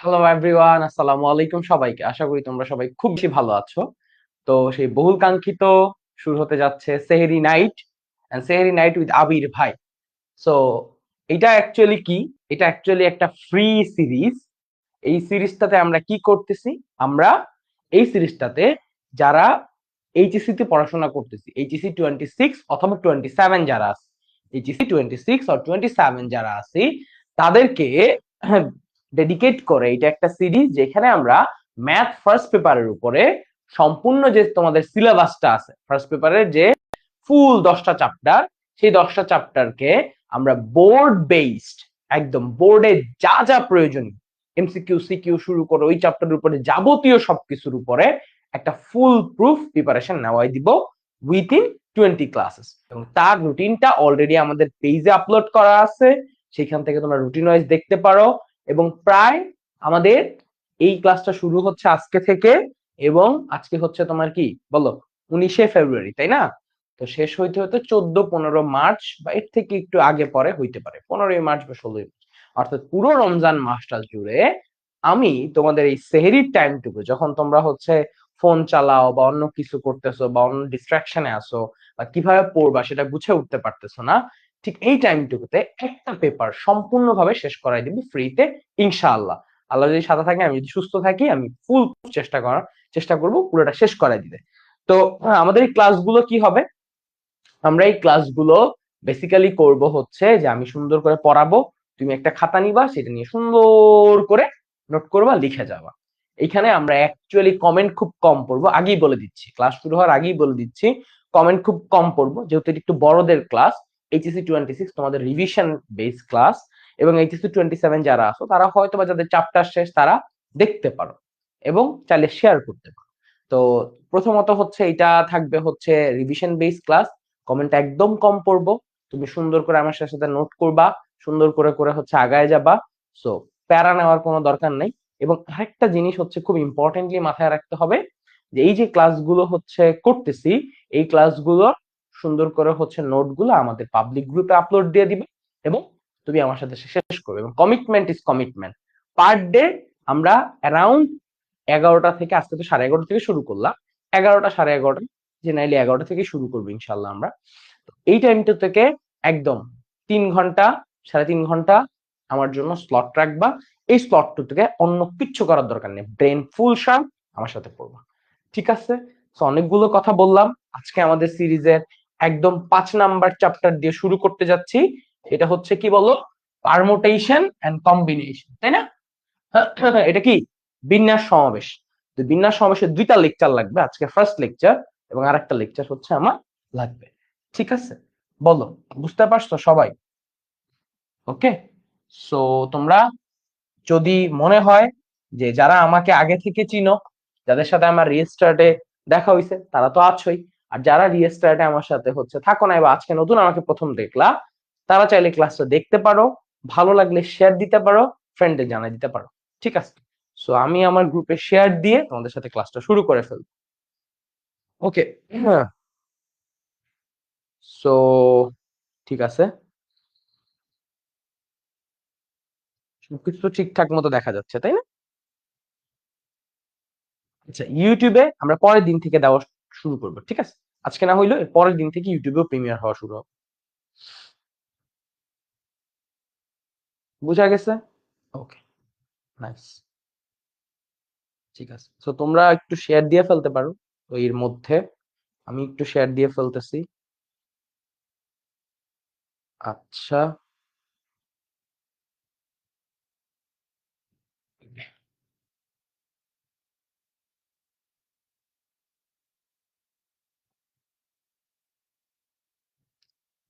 Hello everyone, আসসালামু আলাইকুম সবাইকে। আশা করি তোমরা সবাই খুব বেশি ভালো আছো। তো সেই বহুল কাঙ্ক্ষিত শুরু হতে যাচ্ছে Sehri night and Sehri night with Abir ভাই। সো এটা অ্যাকচুয়ালি কি? এটা অ্যাকচুয়ালি একটা ফ্রি সিরিজ। এই সিরিজটাতে আমরা কি করতেছি? আমরা এই সিরিজটাতে যারা এইচএসসি তে পড়াশোনা করতেছি, এইচএসসি 26 অথবা 27 যারা আছে, এইচএসসি 26 অর 27 যারা আছি তাদেরকে ডেডিকেট করে এটা একটা সিরিজ যেখানে আমরা ম্যাথ ফার্স্ট পেপারের উপরে সম্পূর্ণ যে তোমাদের সিলেবাসটা আছে ফার্স্ট পেপারের যে ফুল 10টা চ্যাপ্টার, সেই 10টা চ্যাপ্টারকে আমরা বোর্ড বেসড, একদম বোর্ডে যা যা প্রয়োজনীয় এমসিকিউ সিকিউ শুরু করে ওই চ্যাপ্টারের উপরে যাবতীয় সবকিছুর উপরে একটা ফুল প্রুফ প্রিপারেশন নেওয়াই দিব উইথিন 20 ক্লাসেস। এবং তার রুটিনটা অলরেডি আমাদের পেজে আপলোড করা আছে, সেখান থেকে তোমরা রুটিন ওয়াইজ দেখতে পারো। এবং প্রায় আমাদের এই ক্লাসটা শুরু হচ্ছে আজকে থেকে, এবং আজকে হচ্ছে তোমার কি বলো 19শে ফেব্রুয়ারি, তাই না? তো শেষ হইতে হতে 14-15 মার্চ বা এর থেকে একটু আগে পরে হইতে পারে, 15ই মার্চ বা 16ই মার্চ। অর্থাৎ পুরো রমজান মাসটা জুড়ে আমি তোমাদের এই সেহরির টাইমটুকু, যখন তোমরা হচ্ছে ফোন চালাও বা অন্য কিছু করতেছো বা অন্য ডিস্ট্রাকশনে আসো বা কিভাবে পড়বা সেটা বুঝে উঠতে পারতেছো না, ঠিক এই টাইমটুকুতে একটা পেপার সম্পূর্ণভাবে শেষ করাই দিবি ফ্রিতে, ইনশাআল্লাহ। আল্লাহ যদি সাথে থাকে, আমি যদি সুস্থ থাকি, আমি ফুল চেষ্টা করব পুরোটা শেষ করাই দিতে। তো আমাদের এই ক্লাসগুলো কি হবে? আমরা এই ক্লাসগুলো বেসিক্যালি করব হচ্ছে যে আমি সুন্দর করে পড়াবো, তুমি একটা খাতা নিবা, সেটা নিয়ে সুন্দর করে নোট করবা, লিখে যাবা। এখানে আমরা অ্যাকচুয়ালি কমেন্ট খুব কম পড়বো, আগেই বলে দিচ্ছি, ক্লাস শুরু হওয়ার আগেই বলে দিচ্ছি, কমেন্ট খুব কম পড়বো, যেহেতু এটা একটু বড়দের ক্লাস। এইচএসসি 26 তোমাদের রিভিশন বেস ক্লাস, এবং এইচএসসি 27 যারা আছো তারা হয়তো বা যাদের চ্যাপ্টার শেষ তারা দেখতে পারো এবং চাইলে শেয়ার করতে পারো। তো প্রথমত হচ্ছে এটা থাকবে হচ্ছে রিভিশন বেস ক্লাস, কমেন্ট একদম কম পড়বো, তুমি সুন্দর করে আমার সাথে নোট করবা, সুন্দর করে করে হচ্ছে আগায় যাবা। সো প্যারা নেওয়ার কোনো দরকার নেই। এবং আরেকটা জিনিস হচ্ছে খুব ইম্পর্টেন্টলি মাথায় রাখতে হবে, যে এই যে ক্লাসগুলো হচ্ছে করতেছি, এই ক্লাসগুলো সুন্দর করে হচ্ছে নোটগুলো আমাদের পাবলিক গ্রুপে আপলোড দিয়ে দিবে, এবং তুমি আমার সাথে শেষ করবে। এবং commitment is commitment. Per day আমরা অ্যারাউন্ড 11টা থেকে, আজকে তো 11:30 থেকে শুরু করলাম, 11টা 11:30, জেনারেলি 11টা থেকে শুরু করবো ইনশাল্লাহ আমরা। এই টাইমটা থেকে একদম 3 ঘন্টা, 3.5 ঘন্টা আমার জন্য স্লট রাখবা। এই স্লটটু থেকে অন্য কিচ্ছু করার দরকার নেই, ব্রেন ফুল শার্প আমার সাথে পড়বা, ঠিক আছে? তো অনেকগুলো কথা বললাম। আজকে আমাদের সিরিজের একদম 5 নাম্বার চ্যাপ্টার দিয়ে শুরু করতে যাচ্ছি। এটা হচ্ছে কি বলো? পারমুটেশন এন্ড কম্বিনেশন, তাই না? এটা কি? বিন্যাস সমাবেশ। তো বিন্যাস সমাবেশের 2টা লেকচার লাগবে, আজকে ফার্স্ট লেকচার এবং আরেকটা লেকচার হচ্ছে আমার লাগবে, ঠিক আছে? বলো, বুঝতে পারছো সবাই? ওকে। সো তোমরা যদি মনে হয় যে যারা আমাকে আগে থেকে চিনো, যাদের সাথে আমার রিস্টার্টে দেখা হয়েছে, তারা তো আছোই। আর যারা রিস্টার্টে আমার সাথে হচ্ছে থাকো না বা আজকে নতুন আমাকে প্রথম দেখলা, তারা চাইলে ক্লাসটা দেখতে পারো, ভালো লাগলে শেয়ার দিতে পারো, ফ্রেন্ডে জানাই দিতে পারো, ঠিক আছে? সো আমি আমার গ্রুপে শেয়ার দিয়ে তোমাদের সাথে ক্লাসটা শুরু করে ফেলবো। ওকে। হ্যাঁ। সো ঠিক আছে, সবকিছু তো ঠিকঠাক মতো দেখা যাচ্ছে, তাই না? আচ্ছা, ইউটিউবে আমরা পরের দিন থেকে দেওয়া শুরু করবো, ঠিক আছে? আজকে না হইলো এর পরের দিন থেকে ইউটিউবেও প্রিমিয়ার হওয়া শুরু হবে। বুঝা গেছে? ওকে, নাইস। ঠিক আছে, তো তোমরা একটু শেয়ার দিয়ে ফেলতে পারো। তো এর মধ্যে আমি একটু শেয়ার দিয়ে ফেলতেছি। আচ্ছা,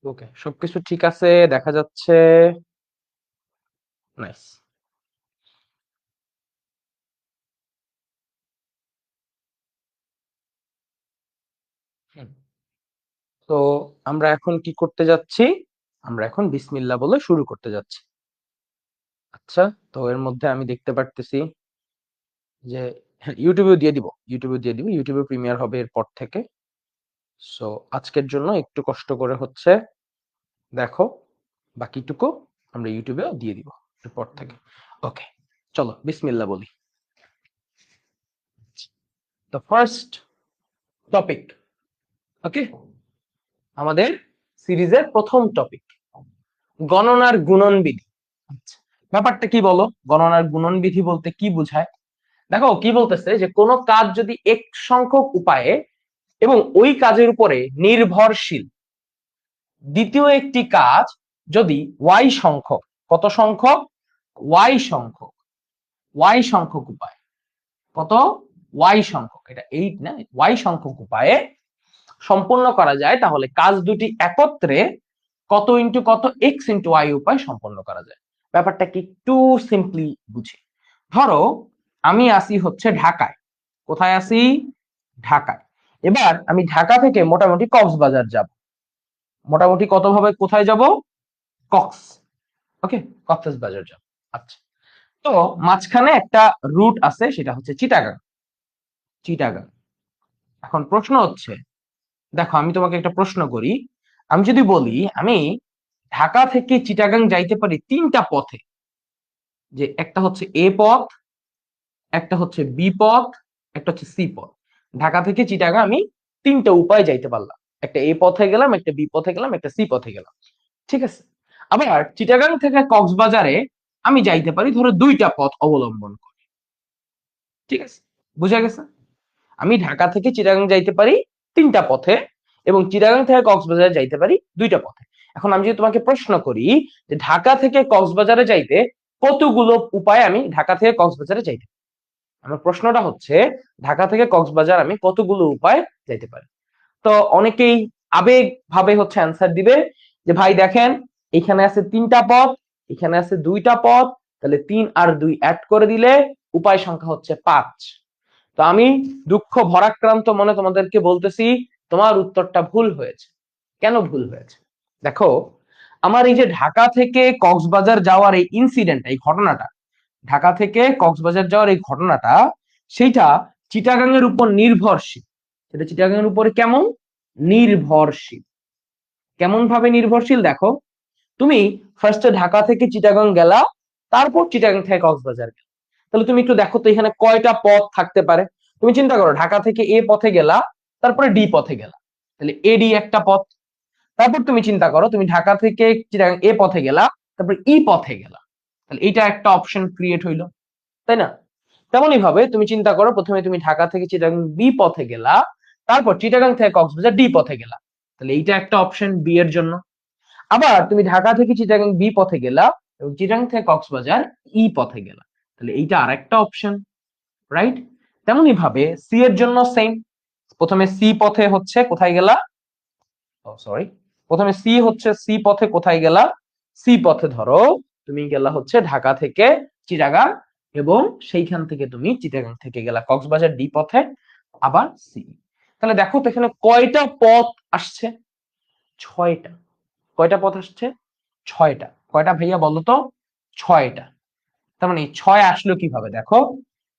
ওকে, সবকিছু ঠিক আছে দেখা যাচ্ছে। নাইস। তো আমরা এখন কি করতে যাচ্ছি? আমরা এখন বিসমিল্লাহ বলে শুরু করতে যাচ্ছি। আচ্ছা, তো এর মধ্যে আমি দেখতে পারতেছি যে ইউটিউবেও দিয়ে দিব, ইউটিউবে প্রিমিয়ার হবে এরপর থেকে। সো আজকের জন্য একটু কষ্ট করে হচ্ছে দেখো, বাকিটুকু আমরা ইউটিউবেও দিয়ে দিব এরপর থেকে। ওকে, চলো বিসমিল্লাহ বলি। তো ফার্স্ট টপিক, ওকে, আমাদের সিরিজের প্রথম টপিক গণনার গুণন বিধি। আচ্ছা, ব্যাপারটা কি বলো? গণনার গুণন বিধি বলতে কি বোঝায়? দেখো কি বলতেছে, যে কোনো কাজ যদি এক সংখ্যক উপায়ে এবং ওই কাজের উপরে নির্ভরশীল দ্বিতীয় একটি কাজ যদি ওয়াই সংখ্যক, কত সংখ্যক? ওয়াই সংখ্যক উপায়, কত? ওয়াই সংখ্যক, এটা 8 না, ওয়াই সংখ্যক উপায়ে সম্পূর্ণ করা যায়, তাহলে কাজ দুটি একত্রে কত ইন্টু কত, এক্স ইন্টু ওয়াই উপায় সম্পন্ন করা যায়। ব্যাপারটা কি একটু সিম্পলি বুঝি। ধরো আমি আসি হচ্ছে ঢাকায়। কোথায় আসি? ঢাকায়। এবার আমি ঢাকা থেকে মোটামুটি কক্সবাজার যাব। মোটামুটি কত ভাবে কোথায় যাব? কক্স, ওকে, কক্সবাজার যাব। আচ্ছা, তো মাঝখানে একটা রুট আছে, সেটা হচ্ছে চিটাগাং। চিটাগাং। এখন প্রশ্ন হচ্ছে, দেখো আমি তোমাকে একটা প্রশ্ন করি। আমি যদি বলি আমি ঢাকা থেকে চিটাগাং যাইতে পারি তিনটা পথে, যে একটা হচ্ছে এ পথ, একটা হচ্ছে বি পথ, একটা হচ্ছে সি পথ। ঢাকা থেকে চিটাগাং আমি তিনটা উপায় যাইতে পারলাম, একটা এ পথে গেলাম, একটা বি পথে গেলাম, একটা সি পথে গেলাম, ঠিক আছে। আবার চিটাগাং থেকে কক্সবাজারে আমি যাইতে পারি ধরো দুইটা পথ অবলম্বন করে, ঠিক আছে, বুঝা গেছে? আমি ঢাকা থেকে চিটাগাং যাইতে পারি তিনটা পথে, এবং চিটাগাং থেকে কক্সবাজারে যাইতে পারি দুইটা পথে। এখন আমি যদি তোমাকে প্রশ্ন করি যে ঢাকা থেকে কক্সবাজারে যাইতে কতগুলো উপায় আমি ঢাকা থেকে কক্সবাজারে যাইতে পারি, আমার প্রশ্নটা হচ্ছে ঢাকা থেকে কক্সবাজার আমি কতগুলো উপায় যাইতে পারি। তো অনেকেই আবেগ ভাবে হচ্ছে অ্যান্সার দিবে যে ভাই দেখেন, এখানে আছে তিনটা পথ, এখানে আছে দুইটা পথ, তাহলে 3 আর 2 অ্যাড করে দিলে উপায় সংখ্যা হচ্ছে 5। তো আমি দুঃখ ভরাক্রান্ত মনে তোমাদেরকে বলতেছি, তোমার উত্তরটা ভুল হয়েছে। কেন ভুল হয়েছে? দেখো, আমার এই যে ঢাকা থেকে কক্সবাজার যাওয়ার এই ইনসিডেন্ট, এই ঘটনাটা, ঢাকা থেকে কক্সবাজার যাওয়ার এই ঘটনাটা, সেইটা চিটাগাং এর উপর নির্ভরশীল। সেটা চিটাগাং এর উপরে কেমন নির্ভরশীল? কেমন ভাবে নির্ভরশীল? দেখো, তুমি ফার্স্টে ঢাকা থেকে চিটাগাং গেলা, তারপর চিটাগাং থেকে কক্সবাজার গেলা, তাহলে তুমি একটু দেখো তো এখানে কয়টা পথ থাকতে পারে। তুমি চিন্তা করো, ঢাকা থেকে এ পথে গেলা, তারপরে ডি পথে গেলা, তাহলে এ ডি একটা পথ। তারপর তুমি চিন্তা করো, তুমি ঢাকা থেকে চিটাগাং এ পথে গেলা, তারপর ই পথে গেলা, তাহলে এটা একটা অপশন ক্রিয়েট হইলো, তাই না? তেমনই ভাবে তুমি চিন্তা করো, প্রথমে তুমি ঢাকা থেকে চিটাগাং বি পথে গেলা, তারপর চিটাগাং থেকে কক্সবাজার ডি পথে গেলা, তাহলে এইটা একটা অপশন বি এর জন্য। আবার তুমি ঢাকা থেকে চিটাগাং বি পথে গেলা এবং চিটাগাং থেকে কক্সবাজার ই পথে গেলা, তাহলে এইটা আরেকটা অপশন, রাইট? তেমনি ভাবে সি এর জন্য সেম। প্রথমে সি পথে হচ্ছে কোথায় গেলা, সরি, প্রথমে সি হচ্ছে সি পথে কোথায় গেলা, সি পথে ধরো তুমি গেলা হচ্ছে ঢাকা থেকে চিটাগাং, এবং সেইখান থেকে তুমি চিটাগাং থেকে গেলা কক্সবাজার ডি পথে, আবার সি। তাহলে দেখো তো এখানে কয়টা পথ আসছে? 6টা। কয়টা পথ আসছে? 6টা। কয়টা ভাইয়া বলো তো? 6টা। তার মানে 6 আসলো কিভাবে? দেখো,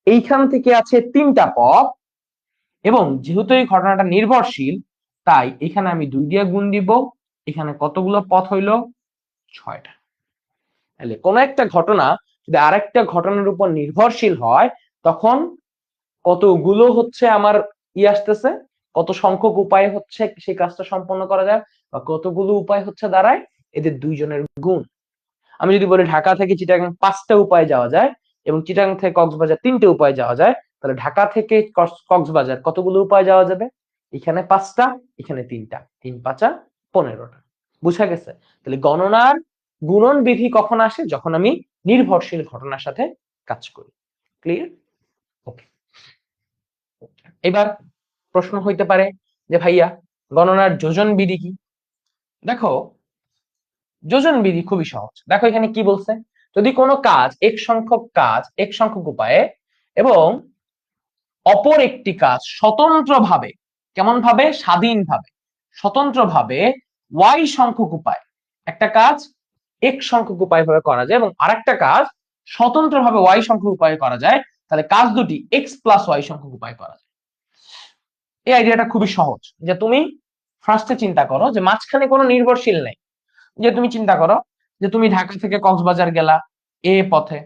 এইখান থেকে আছে তিনটা পথ, এবং যেহেতু এই ঘটনাটা নির্ভরশীল, তাই এখানে আমি 2 দিয়ে গুণ দিব। এখানে কতগুলো পথ হইলো? 6টা। তাহলে কোন একটা ঘটনা যদি আরেকটা ঘটনার উপর নির্ভরশীল হয়, তখন কতগুলো হচ্ছে আমার আসতেছে, কত সংখ্যক উপায় হচ্ছে সেই কাজটা সম্পন্ন করা যায়, বা কতগুলো উপায় হচ্ছে দাঁড়ায় এদের দুইজনের গুণ। আমি যদি বলি ঢাকা থেকে চিটাগাং 5টা উপায় যাওয়া যায়, এবং চিটাগাং থেকে কক্সবাজার 3টে উপায় যাওয়া যায়, তাহলে ঢাকা থেকে কক্সবাজার কতগুলো উপায় যাওয়া যাবে? এখানে 5টা, এখানে 3টা, 3 5 15টা। বুঝা গেছে? তাহলে গণনার গুণন বিধি কখন আসে? যখন আমি নির্ভরশীল ঘটনার সাথে কাজ করি। ক্লিয়ার? ওকে। এবার প্রশ্ন হইতে পারে যে ভাইয়া, গণনার যোজন বিধি কি? দেখো, যোজন বিধি খুবই সহজ। দেখো এখানে কি বলছে, যদি কোনো কাজ এক সংখ্যক উপায়ে এবং অপর একটি কাজ স্বতন্ত্রভাবে, কেমন ভাবে? স্বাধীনভাবে, স্বতন্ত্রভাবে ওয়াই সংখ্যক উপায়, একটা কাজ এক সংখ্যক উপায় ভাবে করা যায় এবং আরেকটা কাজ স্বতন্ত্রভাবে ওয়াই সংখ্যক উপায়ে করা যায়, তাহলে কাজ দুটি এক্স প্লাস ওয়াই সংখ্যক উপায় করা যায়। এই আইডিয়াটা খুবই সহজ, যে তুমি ফার্স্টে চিন্তা করো যে মাঝখানে কোনো নির্ভরশীল নেই। যে তুমি চিন্তা করো যে তুমি ঢাকা থেকে কক্সবাজার গেলা এ পথে,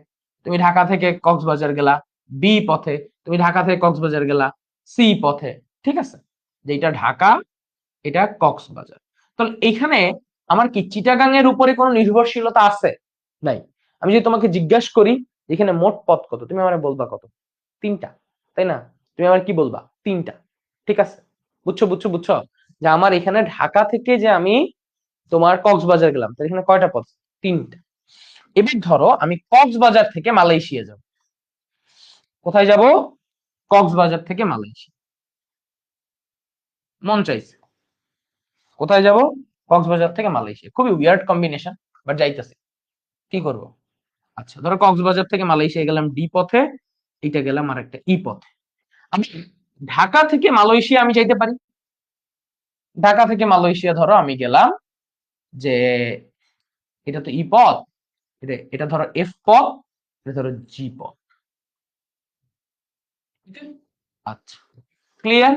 তুমি ঢাকা থেকে কক্সবাজার গেলা বি পথে, তুমি ঢাকা থেকে কক্সবাজার গেলা সি পথে, ঠিক আছে? যে এটা ঢাকা, এটা কক্সবাজার। তাহলে এখানে আমার কি চিটাগাং এর উপরে কোনো নির্ভরশীলতা আছে? নাই। আমি যদি তোমাকে জিজ্ঞাসা করি এখানে মোট পথ কত, তুমি আমারে বলবা কত? 3টা, তাই না? তুমি আমার কি বলবা? 3টা, ঠিক আছে? বুঝছো বুঝছো বুঝছো যে আমার এখানে ঢাকা থেকে যে আমি তোমার কক্সবাজার গেলাম, তাহলে এখানে কয়টা পথ? 3টা। এবার ধরো আমি কক্সবাজার থেকে মালয়েশিয়া যাব। কোথায় যাব? কক্সবাজার থেকে মালয়েশিয়া। মন চাইছে কোথায় যাব? কক্সবাজার থেকে মালয়েশিয়া। খুবই উইয়ার্ড কম্বিনেশন, বাট যাইতেছি, কি করব? আচ্ছা, ধরো কক্সবাজার থেকে মালয়েশিয়া গেলাম ডি পথে, এটা গেলাম আর একটা ই পথে। আমি ঢাকা থেকে মালয়েশিয়া আমি যাইতে পারি। ঢাকা থেকে মালয়েশিয়া ধরো আমি গেলাম যে এটা তো ই পথ, এটা ধরো এফ পথ, এটা ধরো জি পথ। আচ্ছা, ক্লিয়ার?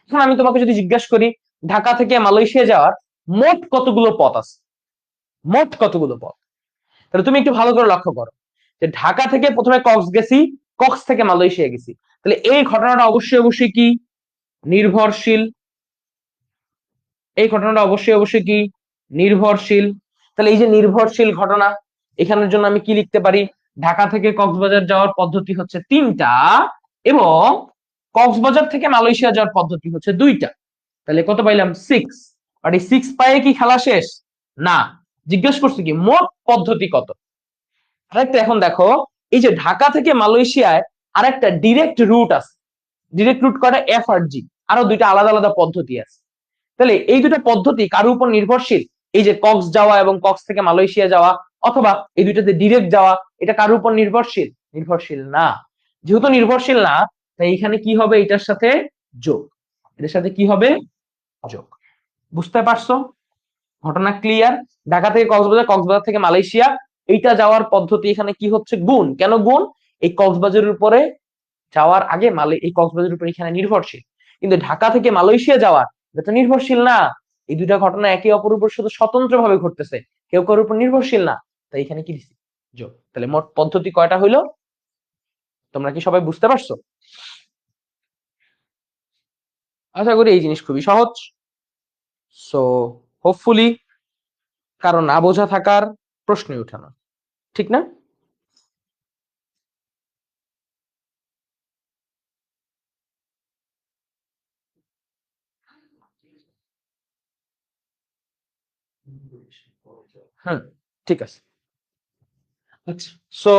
এখন আমি তোমাকে যদি জিজ্ঞাসা করি ঢাকা থেকে মালয়েশিয়া যাওয়ার মোট কতগুলো পথ আছে, মোট কতগুলো পথ, তাহলে তুমি একটু ভালো করে লক্ষ্য করো যে ঢাকা থেকে প্রথমে কক্স গেছি, কক্স থেকে মালয়েশিয়া গেছি, তাহলে এই ঘটনাটা অবশ্যই অবশ্যই কি নির্ভরশীল। এই ঘটনাটা অবশ্যই অবশ্যই কি নির্ভরশীল। তাহলে এই যে নির্ভরশীল ঘটনা, এখানের জন্য আমি কি লিখতে পারি? ঢাকা থেকে কক্সবাজার যাওয়ার পদ্ধতি হচ্ছে 3টা এবং কক্সবাজার থেকে মালয়েশিয়া যাওয়ার পদ্ধতি হচ্ছে 2টা। তাহলে কত পাইলাম? 6। আর এই 6 পায়ে কি খেলা শেষ? না, জিজ্ঞেস করছি কি মোট পদ্ধতি কত। আরেকটা এখন দেখো, এই যে ঢাকা থেকে মালয়েশিয়ায় আরেকটা ডিরেক্ট রুট আছে। ডিরেক্ট রুট কয়টা? এফ আর জি। আরো 2টা আলাদা আলাদা পদ্ধতি আছে। তাহলে এই দুটো পদ্ধতি কার উপর নির্ভরশীল? এই যে কক্স যাওয়া এবং কক্স থেকে মালয়েশিয়া যাওয়া, অথবা এই দুইটাতে ডিরেক্ট যাওয়া, এটা কার উপর নির্ভরশীল? নির্ভরশীল না। যেহেতু নির্ভরশীল না, তাই এখানে কি হবে? এটার সাথে যোগ। এটার সাথে কি হবে? যোগ। বুঝতে পারছো? ঘটনা ক্লিয়ার? ঢাকা থেকে কক্সবাজার, কক্সবাজার থেকে মালয়েশিয়া, এইটা যাওয়ার পদ্ধতি এখানে কি হচ্ছে? গুণ। কেন গুণ? এই কক্সবাজারের উপরে যাওয়ার আগে এই কক্সবাজারের উপর এখানে নির্ভরশীল, কিন্তু ঢাকা থেকে মালয়েশিয়া যাওয়ার এটা তো নির্ভরশীল না। এই দুইটা ঘটনা একে অপরের উপর শুধু স্বতন্ত্র ভাবে ঘটতেছে, কেউ কারোর উপর নির্ভরশীল না। তাই এখানে কি দিছি? যোগ। তাহলে মোট পদ্ধতি কয়টা হইলো? তোমরা কি সবাই বুঝতে পারছো? আশা করি এই জিনিস খুবই সহজ। সো হোপফুলি কারো না বোঝা থাকার প্রশ্নই ওঠে না, ঠিক না? হুম, ঠিক আছে। আচ্ছা, সো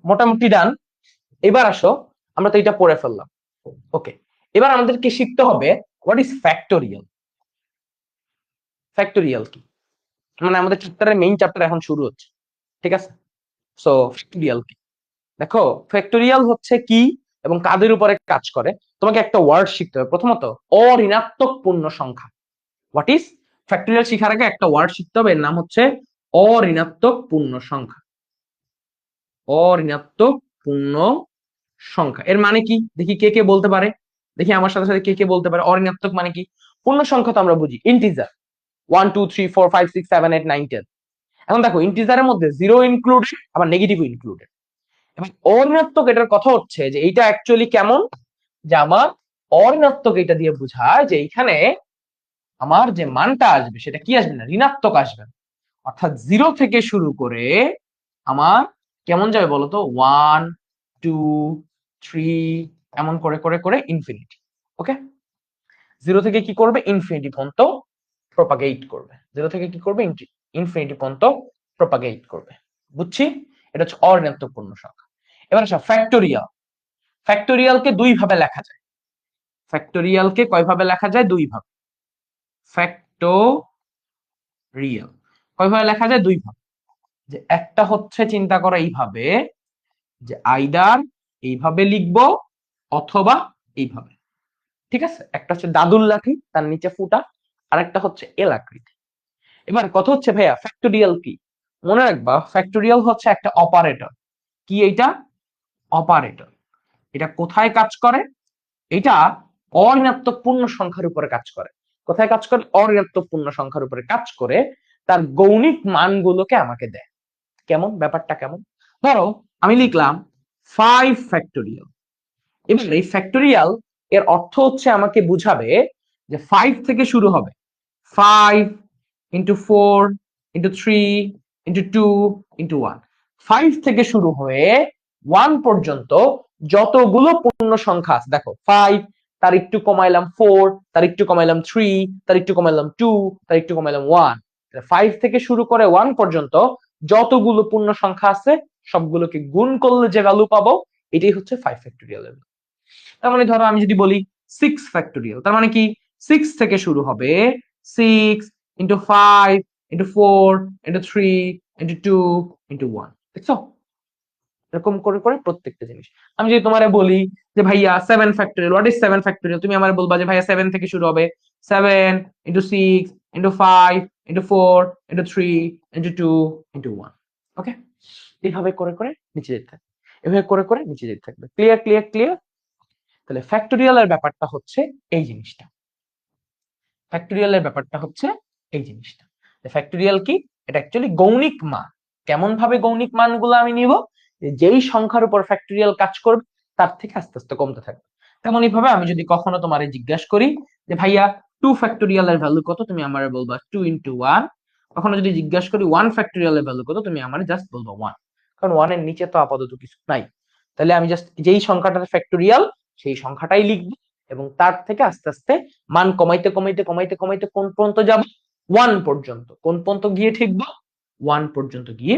মোটামুটি ডান। এবার আসো, আমরা তো এটা পড়ে ফেললাম, ওকে। এবার আমাদেরকে শিখতে হবে হোয়াট ইজ ফ্যাক্টোরিয়াল। ফ্যাক্টোরিয়াল কি? মানে আমাদের চ্যাপ্টারের মেইন চ্যাপ্টার এখন শুরু হচ্ছে, ঠিক আছে? সো ফ্যাক্টোরিয়াল কি? দেখো, ফ্যাক্টোরিয়াল হচ্ছে কি এবং কাদের উপরে কাজ করে, তোমাকে একটা ওয়ার্ড শিখতে হবে। প্রথমত অঋণাত্মক পূর্ণ সংখ্যা। What is factorial? শিখার আগে একটা ওয়ার্ড শিখতে হবে, এর নাম হচ্ছে অঋণাত্মক পূর্ণ সংখ্যা। অঋণাত্মক পূর্ণ সংখ্যা এর মানে কি দেখি, কে কে বলতে পারে? দেখি আমার সাথে সাথে কে কে বলতে পারে অঋণাত্মক মানে কি? পূর্ণ সংখ্যা তো আমরা বুঝি ইন্টিজার, 1 2 3 4 5 6 7 8 9 10। এখন দেখো, ইন্টিজারের মধ্যে জিরো ইনক্লুডেড, আবার নেগেটিভ ইনক্লুডেড। এবং অঋণাত্মক এটার কথা হচ্ছে যে এইটা অ্যাকচুয়ালি কেমন, যে আমার অঋণাত্মক এটা দিয়ে বোঝায় যে এইখানে আমার যে মানটা আসবে সেটা কি আসবে না, ঋণাত্মক আসবে। অর্থাৎ জিরো থেকে শুরু করে আমার কেমন যাবে বলতো, 1 2 3 এমন করে করে করে ইনফিনিটি। ওকে, জিরো থেকে কি করবে? ইনফিনিটি পর্যন্ত প্রপাগেট করবে। জিরো থেকে কি করবে? ইনফিনিটি পর্যন্ত প্রপাগেট করবে। বুঝছি? এটা হচ্ছে অঋণাত্মক পূর্ণ সংখ্যা। এবার আসো ফ্যাক্টোরিয়াল। ফ্যাক্টোরিয়ালকে দুই ভাবে লেখা যায়। ফ্যাক্টোরিয়ালকে কয় ভাবে লেখা যায়? দুই ভাবে। ফ্যাক্টোরিয়াল কয় ভাবে লেখা যায়? দুই ভাবে। যে একটা হচ্ছে চিন্তা করা এইভাবে, যে আইদার এইভাবে লিখবো অথবা এইভাবে, ঠিক আছে? একটা হচ্ছে দাদুর লাঠি, তার নিচে ফুটা, আর একটা হচ্ছে এল আকৃতি। এবার কথা হচ্ছে ভাইয়া ফ্যাক্টোরিয়াল কি? মনে রাখবা, ফ্যাক্টোরিয়াল হচ্ছে একটা অপারেটর। কি এইটা? অপারেটর। এটা কোথায় কাজ করে? এটা অঋণাত্মক পূর্ণ সংখ্যার উপরে কাজ করে। কোথায় কাজ করে? অঋণাত্মক পূর্ণ সংখ্যার উপরে কাজ করে তার গৌণিক মানগুলোকে আমাকে দেয়। কেমন ব্যাপারটা? কেমন? ধরো আমি লিখলাম 5 ফ্যাক্টোরিয়াল। এবার এই ফ্যাক্টোরিয়াল এর অর্থ হচ্ছে আমাকে বুঝাবে যে 5 থেকে শুরু হবে, 5 ইন্টু 4 ইন্টু 3 ইন্টু 2 ইন্টু 1। 5 থেকে শুরু হয়ে 1 পর্যন্ত যতগুলো পূর্ণ সংখ্যা আছে, দেখো 5, তার একটু কমাইলাম 4, তার একটু কমাইলাম 3, তার একটু কমাইলাম 2, তার একটু কমাইলাম 1। 5 থেকে শুরু করে 1 পর্যন্ত যতগুলো পূর্ণ সংখ্যা আছে সবগুলোকে গুণ করলে যে ভ্যালু পাবো এটাই হচ্ছে 5 ফ্যাক্টোরিয়াল। তার মানে ধরো আমি যদি বলি 6 ফ্যাক্টোরিয়াল, তার মানে কি 6 থেকে শুরু হবে, 6 into 5 into 4 into 3 into 2 into 1। দেখছো, এরকম করে করে প্রত্যেকটা জিনিস। আমি যদি তোমারে বলি যে ভাইয়া 7 ফ্যাক্টোরিয়াল, হোয়াট ইজ 7 ফ্যাক্টোরিয়াল, তুমি আমারে বলবা যে ভাইয়া 7 থেকে শুরু হবে, 7 into 6 into 5 into 4 into 3 into 2 into 1। ওকে, এইভাবে করে করে নিচে যেতে থাকবে, এভাবে করে করে নিচে যেতে থাকবে। Clear clear clear. তাহলে ফ্যাক্টোরিয়ালের ব্যাপারটা হচ্ছে এই জিনিসটা, ফ্যাক্টোরিয়ালের ব্যাপারটা হচ্ছে এই জিনিসটা। ফ্যাক্টোরিয়াল কি? এটা অ্যাকচুয়ালি গৌণিক মান। কেমন ভাবে গৌণিক মানগুলো আমি নিব? যেই সংখ্যার উপর ফ্যাক্টোরিয়াল কাজ করবে তার থেকে আস্তে আস্তে কমতে থাকবে। তেমনই ভাবে আমি যদি কখনো তোমারে জিজ্ঞাসা করি যে ভাইয়া 2 ফ্যাক্টোরিয়ালের ভ্যালু কত, তুমি আমারে বলবা 2 ইন্টু 1। কখনো যদি জিজ্ঞাসা করি 1 ফ্যাক্টোরিয়ালের ভ্যালু কত, তুমি আমারে জাস্ট বলবা 1। কারণ 1 এর নিচে তো আপাতত কিছু নাই। তাহলে আমি জাস্ট যেই সংখ্যাটার ফ্যাক্টোরিয়াল সেই সংখ্যাটাই লিখবো, এবং তার থেকে আস্তে আস্তে মান কমাইতে কমাইতে কমাইতে কমাইতে কোন পর্যন্ত যাব? 1 পর্যন্ত। কোন পর্যন্ত গিয়ে ঠেকবো? 1 পর্যন্ত গিয়ে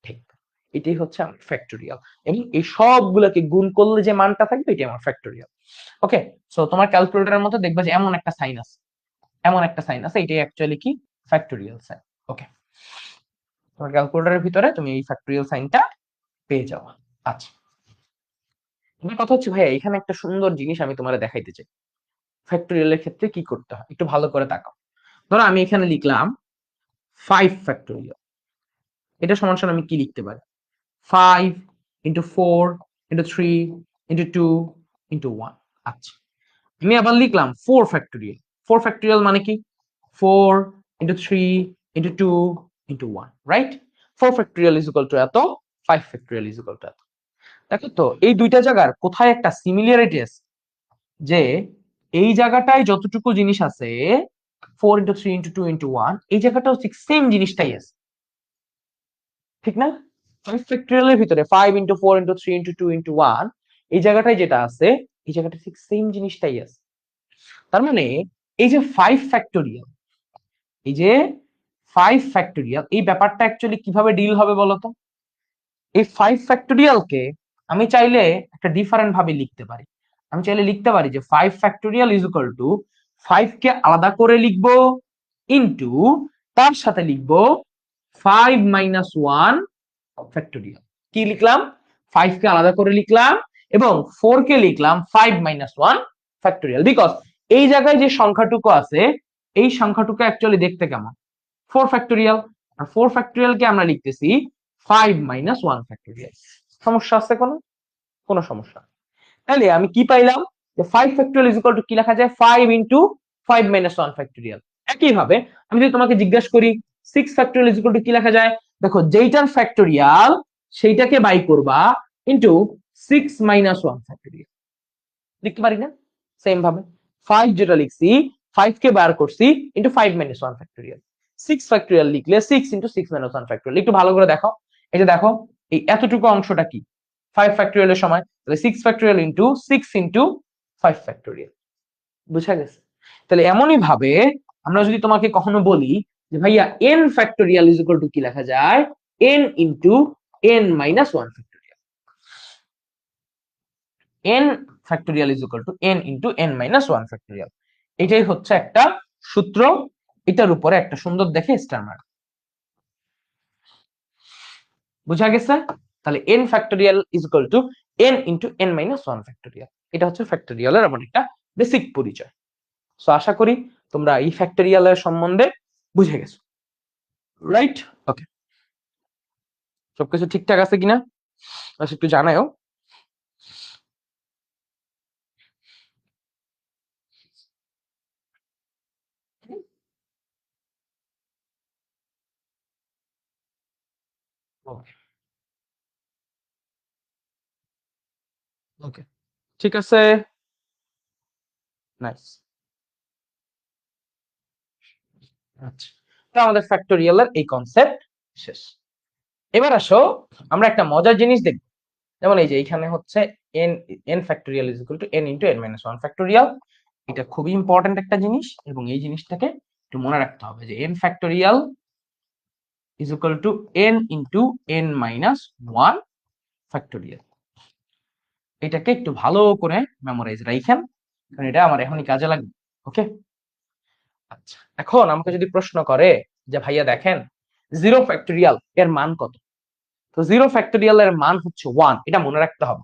ঠেকবো। এটাই হচ্ছে আমার ফ্যাক্টোরিয়াল, এবং এই সবগুলোকে গুণ করলে যে মানটা থাকবে এটাই আমার ফ্যাক্টোরিয়াল। ওকে, সো তোমার ক্যালকুলেটরের মধ্যে দেখবা যে এমন একটা সাইন আছে, এমন একটা সাইন আছে, এটাই অ্যাকচুয়ালি কি? Factorial sign. ওকে, তোমার ক্যালকুলেটরের ভিতরে তুমি এই ফ্যাক্টোরিয়াল সাইনটা পেয়ে যাও। আচ্ছা, তোমার কথা হচ্ছে ভাইয়া এখানে একটা সুন্দর জিনিস আমি তোমার দেখাইতে চাই। ফ্যাক্টোরিয়ালের ক্ষেত্রে কি করতে হয় একটু ভালো করে তাকাও। ধরো আমি এখানে লিখলাম 5 ফ্যাক্টোরিয়াল, এটা সমান সমান আমি কি লিখতে পারি? 5 ইন্টু 4 ইন্টু 3 ইন্টু 2 ইন্টু 1। আচ্ছা, আমি আবার লিখলাম 4 ফ্যাক্টোরিয়াল। 4 ফ্যাক্টোরিয়াল মানে কি? 4 into 3 into 2 into 1, right? 4 factorial is equal two এত, 5 ফ্যাক্টোরিয়াল ইজ ইকুয়াল টু এত। দেখো তো এই দুইটা জায়গার কোথায় একটা সিমিলারিটি আছে, যে এই জায়গাটায় যতটুকু জিনিস আছে 4 ইন্টু 3 ইন্টু 2 ইন্টু 1, এই জায়গাটাও ঠিক সেম জিনিসটাই আছে, ঠিক না? 5 ফ্যাক্টোরিয়ালের ভিতরে 5 ইন্টু 4 ইন্টু 3 ইন্টু 2 ইন্টু 1, এই জায়গাটায় যেটা আছে এই জায়গাটা ঠিক সেম জিনিসটাই আছে। তার মানে এই যে 5 ফ্যাক্টোরিয়াল, এই যে 5 ফ্যাক্টোরিয়াল, এই ব্যাপারটা অ্যাকচুয়ালি কিভাবে ডিল হবে বলতো? এই 5 ফ্যাক্টোরিয়ালকে আমি চাইলে একটা ডিফারেন্ট ভাবে লিখতে পারি। আমি চাইলে লিখতে পারি যে 5 ফ্যাক্টোরিয়াল ইজ ইকুয়াল টু 5 কে আলাদা করে লিখবো ইনটু তার সাথে লিখবো 5 মাইনাস 1 ফ্যাক্টোরিয়াল। কি লিখলাম? 5 কে আলাদা করে লিখলাম এবং 4 কে লিখলাম 5 মাইনাস 1 ফ্যাক্টোরিয়াল। বিকজ এই জায়গায় যে সংখ্যাটুকু আছে এই সংখ্যাটুকু অ্যাকচুয়ালি দেখতে কেমন? 4 ফ্যাক্টোরিয়াল। আর 4 ফ্যাক্টোরিয়াল কে আমরা লিখতেছি 5 মাইনাস 1 ফ্যাক্টোরিয়াল। সমস্যা আছে কোনো? কোনো সমস্যা। তাহলে আমি কি পাইলাম? যে 5 ফ্যাক্টোরিয়াল ইজ ইকুয়াল টু কি লেখা যায়? 5 ইনটু 5 মাইনাস 1 ফ্যাক্টোরিয়াল। একই ভাবে আমি যদি তোমাকে জিজ্ঞাসা করি 6 ফ্যাক্টোরিয়াল ইজ ইকুয়াল টু কি লেখা যায়? দেখো যেইটার ফ্যাক্টোরিয়াল সেইটাকে বাই করবা ইনটু 6 মাইনাস 1 ফ্যাক্টোরিয়াল। লিখতে পারি না? সেম ভাবে 5 যেটা লিখছি 5 কে বার করছি ইনটু 5 মাইনাস 1 ফ্যাক্টোরিয়াল। 6 ফ্যাক্টোরিয়াল লিখলে 6 ইনটু 6 মাইনাস 1 ফ্যাক্টোরিয়াল। একটু ভালো করে দেখো, এই যে দেখো এই এতটুকু অংশটা কি? 5 ফ্যাক্টোরিয়ালের সময়, তাহলে 6 ফ্যাক্টোরিয়াল ইনটু 6 ইনটু 5 ফ্যাক্টোরিয়াল। বুঝা গেছে? তাহলে এমনই ভাবে আমরা যদি তোমাকে কখনো বলি যে ভাইয়া n factorial is equal two কি লেখা যায়? n into n minus 1 factorial. n factorial is equal two n into n minus 1 factorial. এটাই হচ্ছে একটা সূত্র, এটার উপরে একটা সুন্দর দেখে স্টার মার্ক। বুঝা গেছে? তাহলে n factorial is equal two n into n minus 1 factorial. এটা হচ্ছে ফ্যাক্টোরিয়ালের এমন একটা বেসিক পরিচয়। সো আশা করি তোমরা এই ফ্যাক্টোরিয়ালের সম্বন্ধে বুঝে গেছো, রাইট? ওকে, সবকিছু ঠিকঠাক আছে কিনা আচ্ছা একটু জানাও। ওকে। ওকে, ঠিক আছে, নাইস। আচ্ছা, তো আমাদের ফ্যাক্টোরিয়ালের এই কনসেপ্ট শেষ। এবার আসো আমরা একটা মজার জিনিস দেখব। যেমন এই যে এখানে হচ্ছে n n factorial is equal two n into n minus 1 factorial. এটা খুবই ইম্পর্টেন্ট একটা জিনিস এবং এই জিনিসটাকে একটু মনে রাখতে হবে যে n factorial is equal two n into n minus 1 factorial. এটাকে একটু ভালো করে মেমোরাইজ রাখেন, কারণ এটা আমার এখনই কাজে লাগবে। ওকে, আচ্ছা, এখন আমাকে যদি প্রশ্ন করে যে ভাইয়া দেখেন 0 ফ্যাক্টোরিয়াল এর মান কত, তো 0 ফ্যাক্টোরিয়াল এর মান হচ্ছে 1, এটা মনে রাখতে হবে।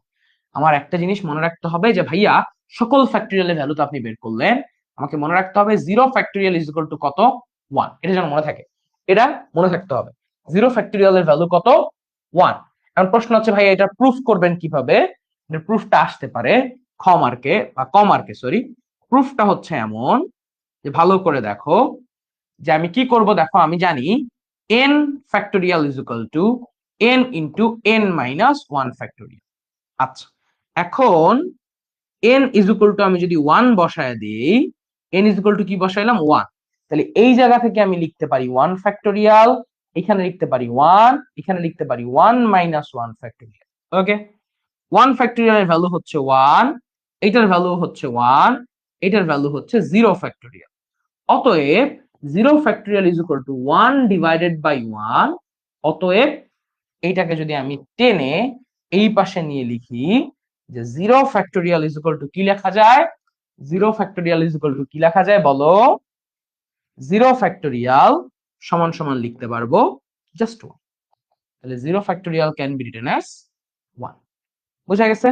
আমার একটা জিনিস মনে রাখতে হবে যে ভাইয়া সকল ফ্যাক্টোরিয়ালের ভ্যালু তো আপনি বের করলেন, আমাকে মনে রাখতে হবে 0 ফ্যাক্টোরিয়াল ইজ ইকুয়াল টু কত, 1, এটা যেন মনে থাকে। এটা মনে থাকতে হবে 0 ফ্যাক্টোরিয়ালের ভ্যালু কত, 1। এখন প্রশ্ন হচ্ছে ভাইয়া এটা প্রুফ করবেন কিভাবে। এর প্রুফটা আসতে পারে খ মার্কে বা ক মার্কে, সরি। প্রুফটা হচ্ছে এমন যে ভালো করে দেখো যে আমি কি করব, দেখো আমি জানি n factorial is equal two n into n minus 1 factorial. আচ্ছা, এখন n ইজ ইকুয়াল টু আমি যদি 1 বসায় দিই, n ইজ ইকুয়াল টু কি বসাইলাম, 1, তাহলে এই জায়গা থেকে আমি লিখতে পারি 1 ফ্যাক্টোরিয়াল, এখানে লিখতে পারি 1, এখানে লিখতে পারি 1 মাইনাস 1 ফ্যাক্টোরিয়াল। ওকে, 1 ফ্যাক্টোরিয়ালের ভ্যালু হচ্ছে 1, এটার ভ্যালু হচ্ছে 1, এটার ভ্যালু হচ্ছে 0 ফ্যাক্টোরিয়াল। অতএব 0 factorial is equal to 1 divided by 1। অতএব এইটাকে যদি আমি টেনে এই পাশে নিয়ে লিখি যে 0 ফ্যাক্টোরিয়াল ইজ ইকুয়াল টু কি লেখা যায়, 0 ফ্যাক্টোরিয়াল ইজ ইকুয়াল টু কি লেখা যায় বলো, 0 ফ্যাক্টোরিয়াল সমান সমান লিখতে পারবো জাস্ট 1। তাহলে 0 factorial can be written as 1। বুঝা গেছে,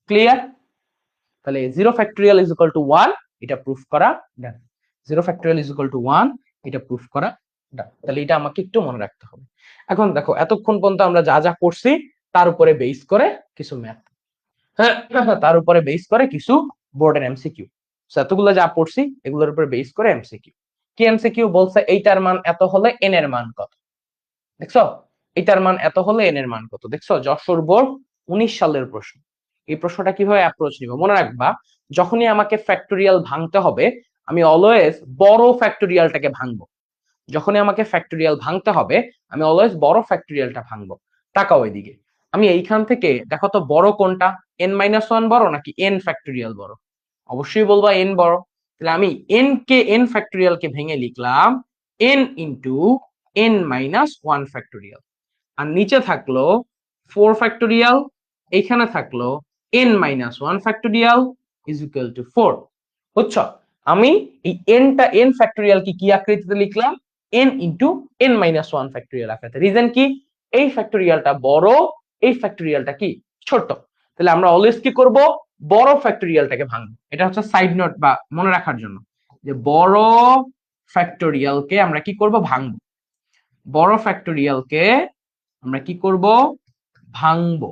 ক্লিয়ার? তাহলে 0 ফ্যাক্টোরিয়াল ইজ ইকুয়াল টু 1, এটা প্রুফ করা ডান। 0 ফ্যাক্টোরিয়াল ইজ ইকুয়াল টু 1, এটা প্রুফ করা ডান। তাহলে এটা আমাকে একটু মনে রাখতে হবে। এখন দেখো এতক্ষণ পর্যন্ত আমরা যা যা করছি তার উপরে বেস করে কিছু ম্যাথ, তার উপরে বেস করে কিছু বোর্ডের এমসিকিউ। এতগুলো যা পড়ছি এগুলোর উপরে বেস করে এমসিকিউ। কি এমসিকিউ বলছে, এইটার মান এত হলে এন এর মান কত, দেখছো? এটার মান এত হলে এন এর মান কত, দেখছো? যশোর বোর্ড 19 সালের প্রশ্ন। এই প্রশ্নটা কিভাবে অ্যাপ্রোচ নিব মনে রাখবা, যখনই আমাকে ফ্যাক্টোরিয়াল ভাঙতে হবে আমি অলওয়েজ বড় ফ্যাক্টোরিয়ালটাকে ভাঙবো। যখনই আমাকে ফ্যাক্টোরিয়াল ভাঙতে হবে আমি অলওয়েজ বড় ফ্যাক্টোরিয়ালটা ভাঙবো। তাকাও এদিকে, আমি এইখান থেকে দেখো তো বড় কোনটা, n মাইনাস 1 বড় নাকি n ফ্যাক্টোরিয়াল বড়? অবশ্যই বলবা n বড়। তাহলে আমি n ফ্যাক্টোরিয়াল কে ভেঙে লিখলাম n into n minus 1 factorial. আর নিচে থাকলো 4 ফ্যাক্টোরিয়াল, এখানে থাকলো n minus 1 factorial is equal to 4। বুঝছো? আমি এই nটা n ফ্যাক্টোরিয়াল কি আকৃতিতে লিখলাম, n into n minus 1 factorial আকৃতিতে। রিজন কি, এই ফ্যাক্টোরিয়ালটা বড়, এই ফ্যাক্টোরিয়ালটা কি ছোট। তাহলে আমরা অলওয়েজ কি করব, বড় ফ্যাক্টোরিয়ালটাকে ভাঙবো। এটা হচ্ছে সাইড নোট বা মনে রাখার জন্য, যে বড় ফ্যাক্টোরিয়ালকে আমরা কি করব, ভাঙবো। বড় ফ্যাক্টোরিয়ালকে আমরা কি করব, ভাঙবো।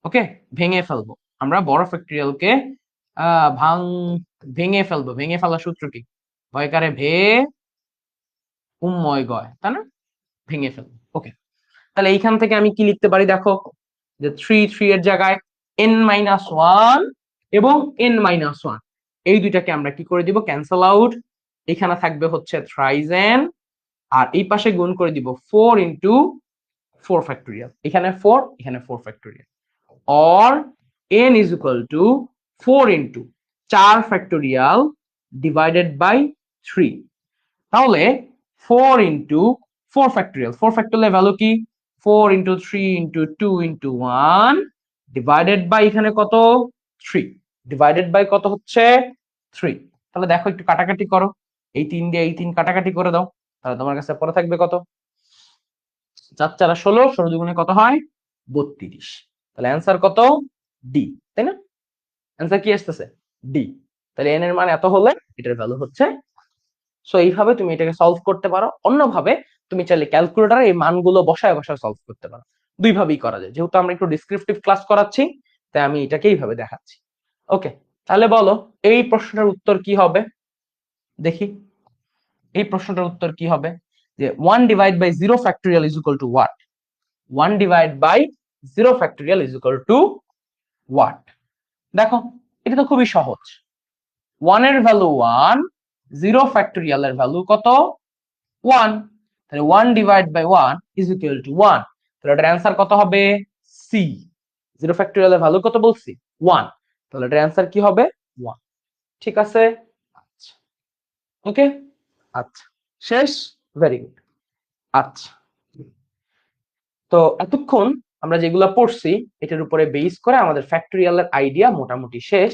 ওকে, ভেঙে ফেলবো। আমরা বড় ফ্যাক্টোরিয়ালকে ভাঙ ভেঙে ফেলবো। ভেঙে ফেলার সূত্র কি, ভয়কারে ভে উম্ময় গয়, তাই না? ভেঙে ফেলবো। ওকে, তাহলে এইখান থেকে আমি কি লিখতে পারি দেখো, যে 3 এর জায়গায় n মাইনাস 1 এবং n মাইনাস 1 এই দুইটাকে আমরা কি করে দিব, ক্যান্সেল আউট। এখানে থাকবে হচ্ছে থ্রাইজ n, আর এই পাশে গুণ করে দিব 4 ইনটু 4 ফ্যাক্টোরিয়াল। এখানে 4, এখানে 4 factorial. or n is equal to 4 into 4 factorial divided by 3। তাহলে 4 into 4 ফ্যাক্টোরিয়াল, 4 ফ্যাক্টোরিয়াল ভ্যালু কি, 4 into 3 into 2 into 1 divided by এখানে কত, 3, ডিভাইডেড বাই কত হচ্ছে 3। তাহলে দেখো একটু কাটাকাটি করো, এই 3 দিয়ে এই 3 কাটাকাটি করে দাও, তাহলে তোমার কাছে পরে থাকবে কত, 4 4 16, 16 দুগুণে কত হয় 32। তাহলে অ্যান্সার কত, ডি, তাই না? অ্যান্সার কি আসতেছে, ডি। তাহলে এন এর মান এত হলে এটার ভ্যালু হচ্ছে। সো এইভাবে তুমি এটাকে সলভ করতে পারো। অন্যভাবে তুমি চাইলে ক্যালকুলেটরে এই মানগুলো বসায় বসায় সলভ করতে পারো। দুই ভাবেই করা যায়, যেহেতু আমরা একটু ডিসক্রিপটিভ ক্লাস করাচ্ছি তাই আমি এটাকে এইভাবে দেখাচ্ছি। ওকে, তাহলে বলো এই প্রশ্নটার উত্তর কি হবে, দেখি এই প্রশ্নটার উত্তর কি হবে, যে 1 divide by 0 factorial is equal to what, 1 divide by 0 factorial is equal to what. দেখো এটা তো খুবই সহজ, 1 এর ভ্যালু 1, 0 ফ্যাক্টোরিয়াল এর ভ্যালু কত 1, তাহলে 1 divide by 1 is equal to 1, তাহলে এটার অ্যান্সার কত হবে সি। 0 ফ্যাক্টোরিয়াল এর ভ্যালু কত বলছি 1, তাহলে এটার অ্যান্সার কি হবে 1। ঠিক আছে, আচ্ছা ওকে, আচ্ছা শেষ, ভেরি গুড। আচ্ছা, তো এতক্ষণ আমরা যেগুলো পড়ছি এটার উপরে বেস করে আমাদের ফ্যাক্টোরিয়ালের আইডিয়া মোটামুটি শেষ।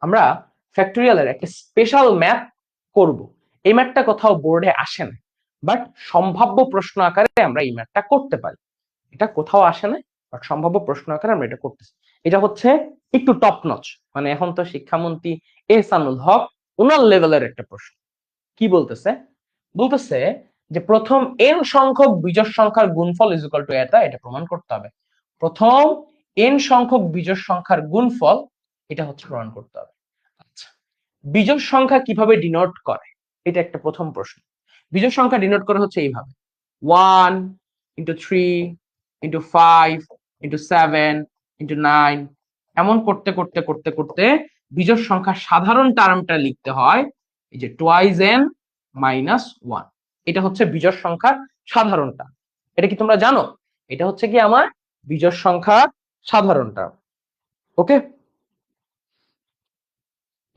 আমরা ফ্যাক্টোরিয়ালের একটা স্পেশাল ম্যাথ করব। এই ম্যাথটা কোথাও বোর্ডে আসে না, বাট সম্ভাব্য প্রশ্ন আকারে আমরা এই ম্যাথটা করতে পারি। এটা কোথাও আসে না, বাট সম্ভাব্য প্রশ্ন আকারে আমরা এটা করতেছি। এটা হচ্ছে একটু টপ নচ, মানে এখন তো শিক্ষামন্ত্রী এহসানুল হক ওনার লেভেলের একটা প্রশ্ন। কি বলতেছে, বলতেছে যে প্রথম n সংখ্যক বিজোড় সংখ্যার গুণফল ইজ ইকুয়াল টু এটা প্রমাণ করতে হবে। প্রথম n সংখ্যক বিজোড় সংখ্যার গুণফল এটা হচ্ছে প্রমাণ করতে হবে। আচ্ছা, বিজোড় সংখ্যা কিভাবে ডিনোট করে, এটা একটা প্রথম প্রশ্ন। বিজোড় সংখ্যা ডিনোট করে হচ্ছে এইভাবে, 1 ইন্টু 3 ইন্টু 5 ইন্টু 7 ইন্টু 9, এমন করতে করতে করতে করতে বিজোড় সংখ্যা সাধারণ টার্মটা লিখতে হয় এই যে টোয়াইজ n মাইনাস 1। এটা হচ্ছে বিজোড় সংখ্যার সাধারণ টার্ম। এটা কি তোমরা জানো? এটা হচ্ছে কি আমার বিজোড় সংখ্যার সাধারণ টার্ম। ওকে,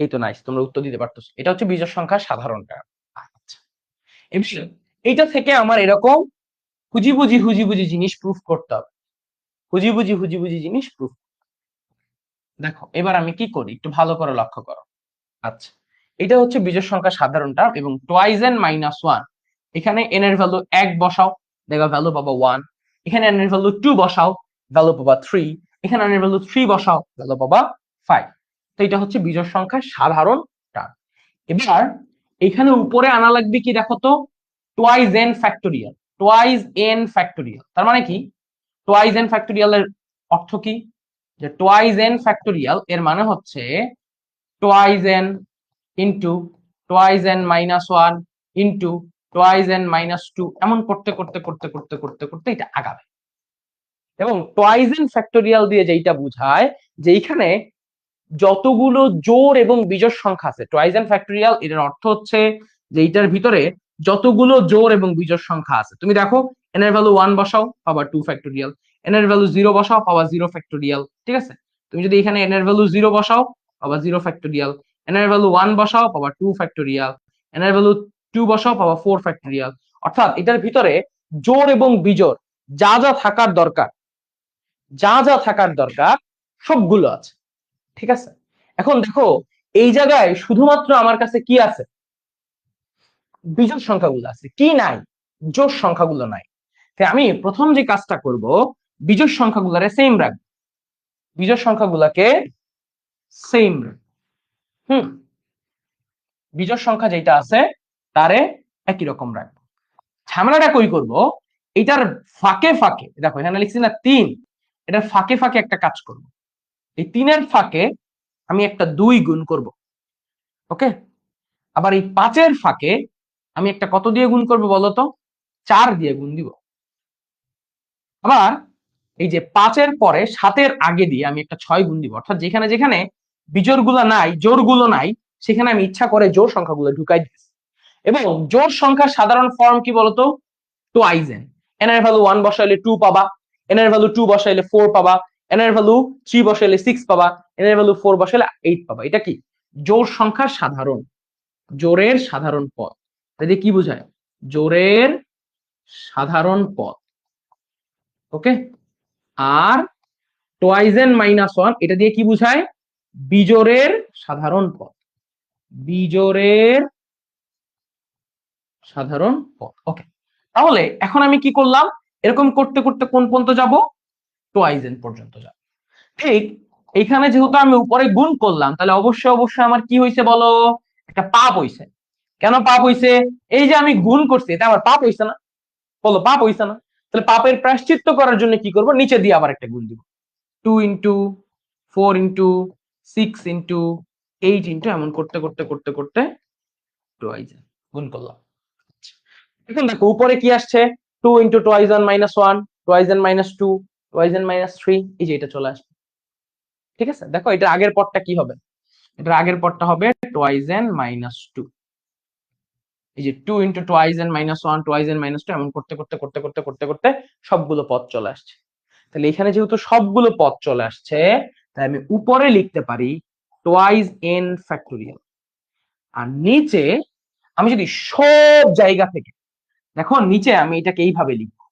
এই তো নাইস, তোমরা উত্তর দিতে পারতো। এটা হচ্ছে বিজোড় সংখ্যার সাধারণ টার্ম। আচ্ছা, এইটা থেকে আমার এরকম হুজি বুঝি জিনিস প্রুফ করতে হবে। হুজি বুঝি জিনিস প্রুফ। দেখো এবার আমি কি করি একটু ভালো করে লক্ষ্য করো। আচ্ছা, এটা হচ্ছে বিজোড় সংখ্যা সাধারণ টার্ম এবং টোয়াইজ n মাইনাস 1, এখানে n এর ভ্যালু 1 বসাও, দেখো ভ্যালু পাবো 1। এখানে n এর ভ্যালু 2 বসাও, ভ্যালু পাবা 3। এখানে n এর ভ্যালু 3 বসাও, ভ্যালু পাবা 5। তো এটা হচ্ছে বিজোড় সংখ্যার সাধারণ টার্ম। এবার এখানে উপরে আনা লাগবে কি দেখো তো, twice n factorial. Twice n factorial তার মানে কি, টোয়াইজ n ফ্যাক্টোরিয়াল এর অর্থ কি, যে টোয়াইজ n ফ্যাক্টোরিয়াল এর মানে হচ্ছে twice n into twice n minus 1 into twice n minus 2, এমন করতে করতে করতে করতে করতে করতে এটা আগাবে। এবং টোয়াইজ n ফ্যাক্টোরিয়াল দিয়ে যেটা বোঝায় যে এইখানে যতগুলো জোড় এবং বিজোড় সংখ্যা আছে, টোয়াইজ n ফ্যাক্টোরিয়াল এর অর্থ হচ্ছে যে এইটার ভিতরে যতগুলো জোড় এবং বিজোড় সংখ্যা আছে, তুমি দেখো n এর ভ্যালু 1 বসাও পাবা 2 ফ্যাক্টোরিয়াল, n এর ভ্যালু 0 বসাও পাবা 0 ফ্যাক্টোরিয়াল। ঠিক আছে, তুমি যদি এখানে n এর ভ্যালু 0 বসাও পাবা 0 ফ্যাক্টোরিয়াল, n এর ভ্যালু 1 বসাও পাবা 2 ফ্যাক্টোরিয়াল, n এর ভ্যালু 2 বসাও পাবা 4 ফ্যাক্টোরিয়াল। অর্থাৎ এটার ভিতরে জোড় এবং বিজোড় যা যা থাকার দরকার, যা যা থাকার দরকার সবগুলো আছে। ঠিক আছে, এখন দেখো এই জায়গায় শুধুমাত্র আমার কাছে কি আছে, বিজোড় সংখ্যাগুলো আছে, কি নাই, জোড় সংখ্যাগুলো নাই। তাই আমি প্রথম যে কাজটা করব, বিজোড় সংখ্যাগুলোরে সেম রাখবো, বিজোড় সংখ্যাগুলোকে সেম, বিজোড় সংখ্যা যেটা আছে তারে একই রকম রাখবো। ঝামেলাটা কই করব, এটার ফাঁকে ফাঁকে, দেখো এখানে লিখছি না 3, এটার ফাঁকে ফাঁকে একটা কাজ করব। এই 3 এর ফাঁকে আমি একটা 2 গুণ করব। ওকে, আবার এই 5-এর ফাঁকে আমি একটা কত দিয়ে গুণ করবো বলতো, 4 দিয়ে গুণ দিব। আবার এই যে 5-এর পরে 7-এর আগে দিয়ে আমি একটা 6 গুণ দিব। অর্থাৎ যেখানে যেখানে বিজোড় গুলো নাই, জোড় গুলো নাই, সেখানে আমি ইচ্ছা করে জোড় সংখ্যাগুলো ঢুকাই দিচ্ছি। এবং জোড় সংখ্যার সাধারণ ফর্ম কি বলতো, টোয়াইজ n। n এর ভ্যালু 1 বসাইলে 2 পাবা, n এর ভ্যালু 2 বসাইলে 4 পাবা, n এর ভ্যালু 3 বসাইলে 6 পাবা, n এর ভ্যালু 4 বসাইলে 8 পাবা। এটা কি জোড় সংখ্যার সাধারণ, জোড়ের সাধারণ পদ। তাই কি বোঝায়, জোড়ের সাধারণ পদ। ওকে, আর টোয়াইজ n মাইনাস 1 এটা দিয়ে কি বোঝায়, বিজোড়ের সাধারণ পদ, বিজোড়ের সাধারণ পদ। ওকে, তাহলে এখন আমি কি করলাম, এরকম করতে করতে কোন পর্যন্ত যাব, টোয়াইজ n পর্যন্ত যাব। ঠিক এইখানে যেহেতু আমি উপরে গুণ করলাম, তাহলে অবশ্যই অবশ্যই আমার কি হয়েছে বলো, একটা পাপ হয়েছে। কেন পাপ হয়েছে, এই যে আমি গুণ করছি এটা আমার পাপ হয়েছে না, বলো পাপ হয়েছে না? তাহলে পাপের প্রায়শ্চিত্ত করার জন্য কি করব, নিচে দিয়ে আবার একটা গুণ দিব, 2 ইন্টু 4 ইন্টু 6 ইন্টু 8 ইন্টু, এমন করতে করতে করতে করতে টোয়াইজ গুণ করলাম। এখন দেখো উপরে কি আসছে, 2 into twice 1 minus 1, twice n minus 2, twice n minus 3, এই যে এটা চলে আসবে। ঠিক আছে, দেখো এটার আগের পদটা কি হবে, এটার আগের পদটা হবে টুয়াইজ এন মাইনাস টু। এই যে 2 into twice N minus 1 twice N minus 2 এমন করতে করতে করতে করতে করতে করতে সবগুলো পদ চলে আসছে। তাহলে এখানে যেহেতু সবগুলো পদ চলে আসছে, তাই আমি উপরে লিখতে পারি টুয়াইজ এন ফ্যাক্টোরিয়াল। আর নিচে আমি যদি সব জায়গা থেকে, দেখো নিচে আমি এটাকে এইভাবে লিখবো,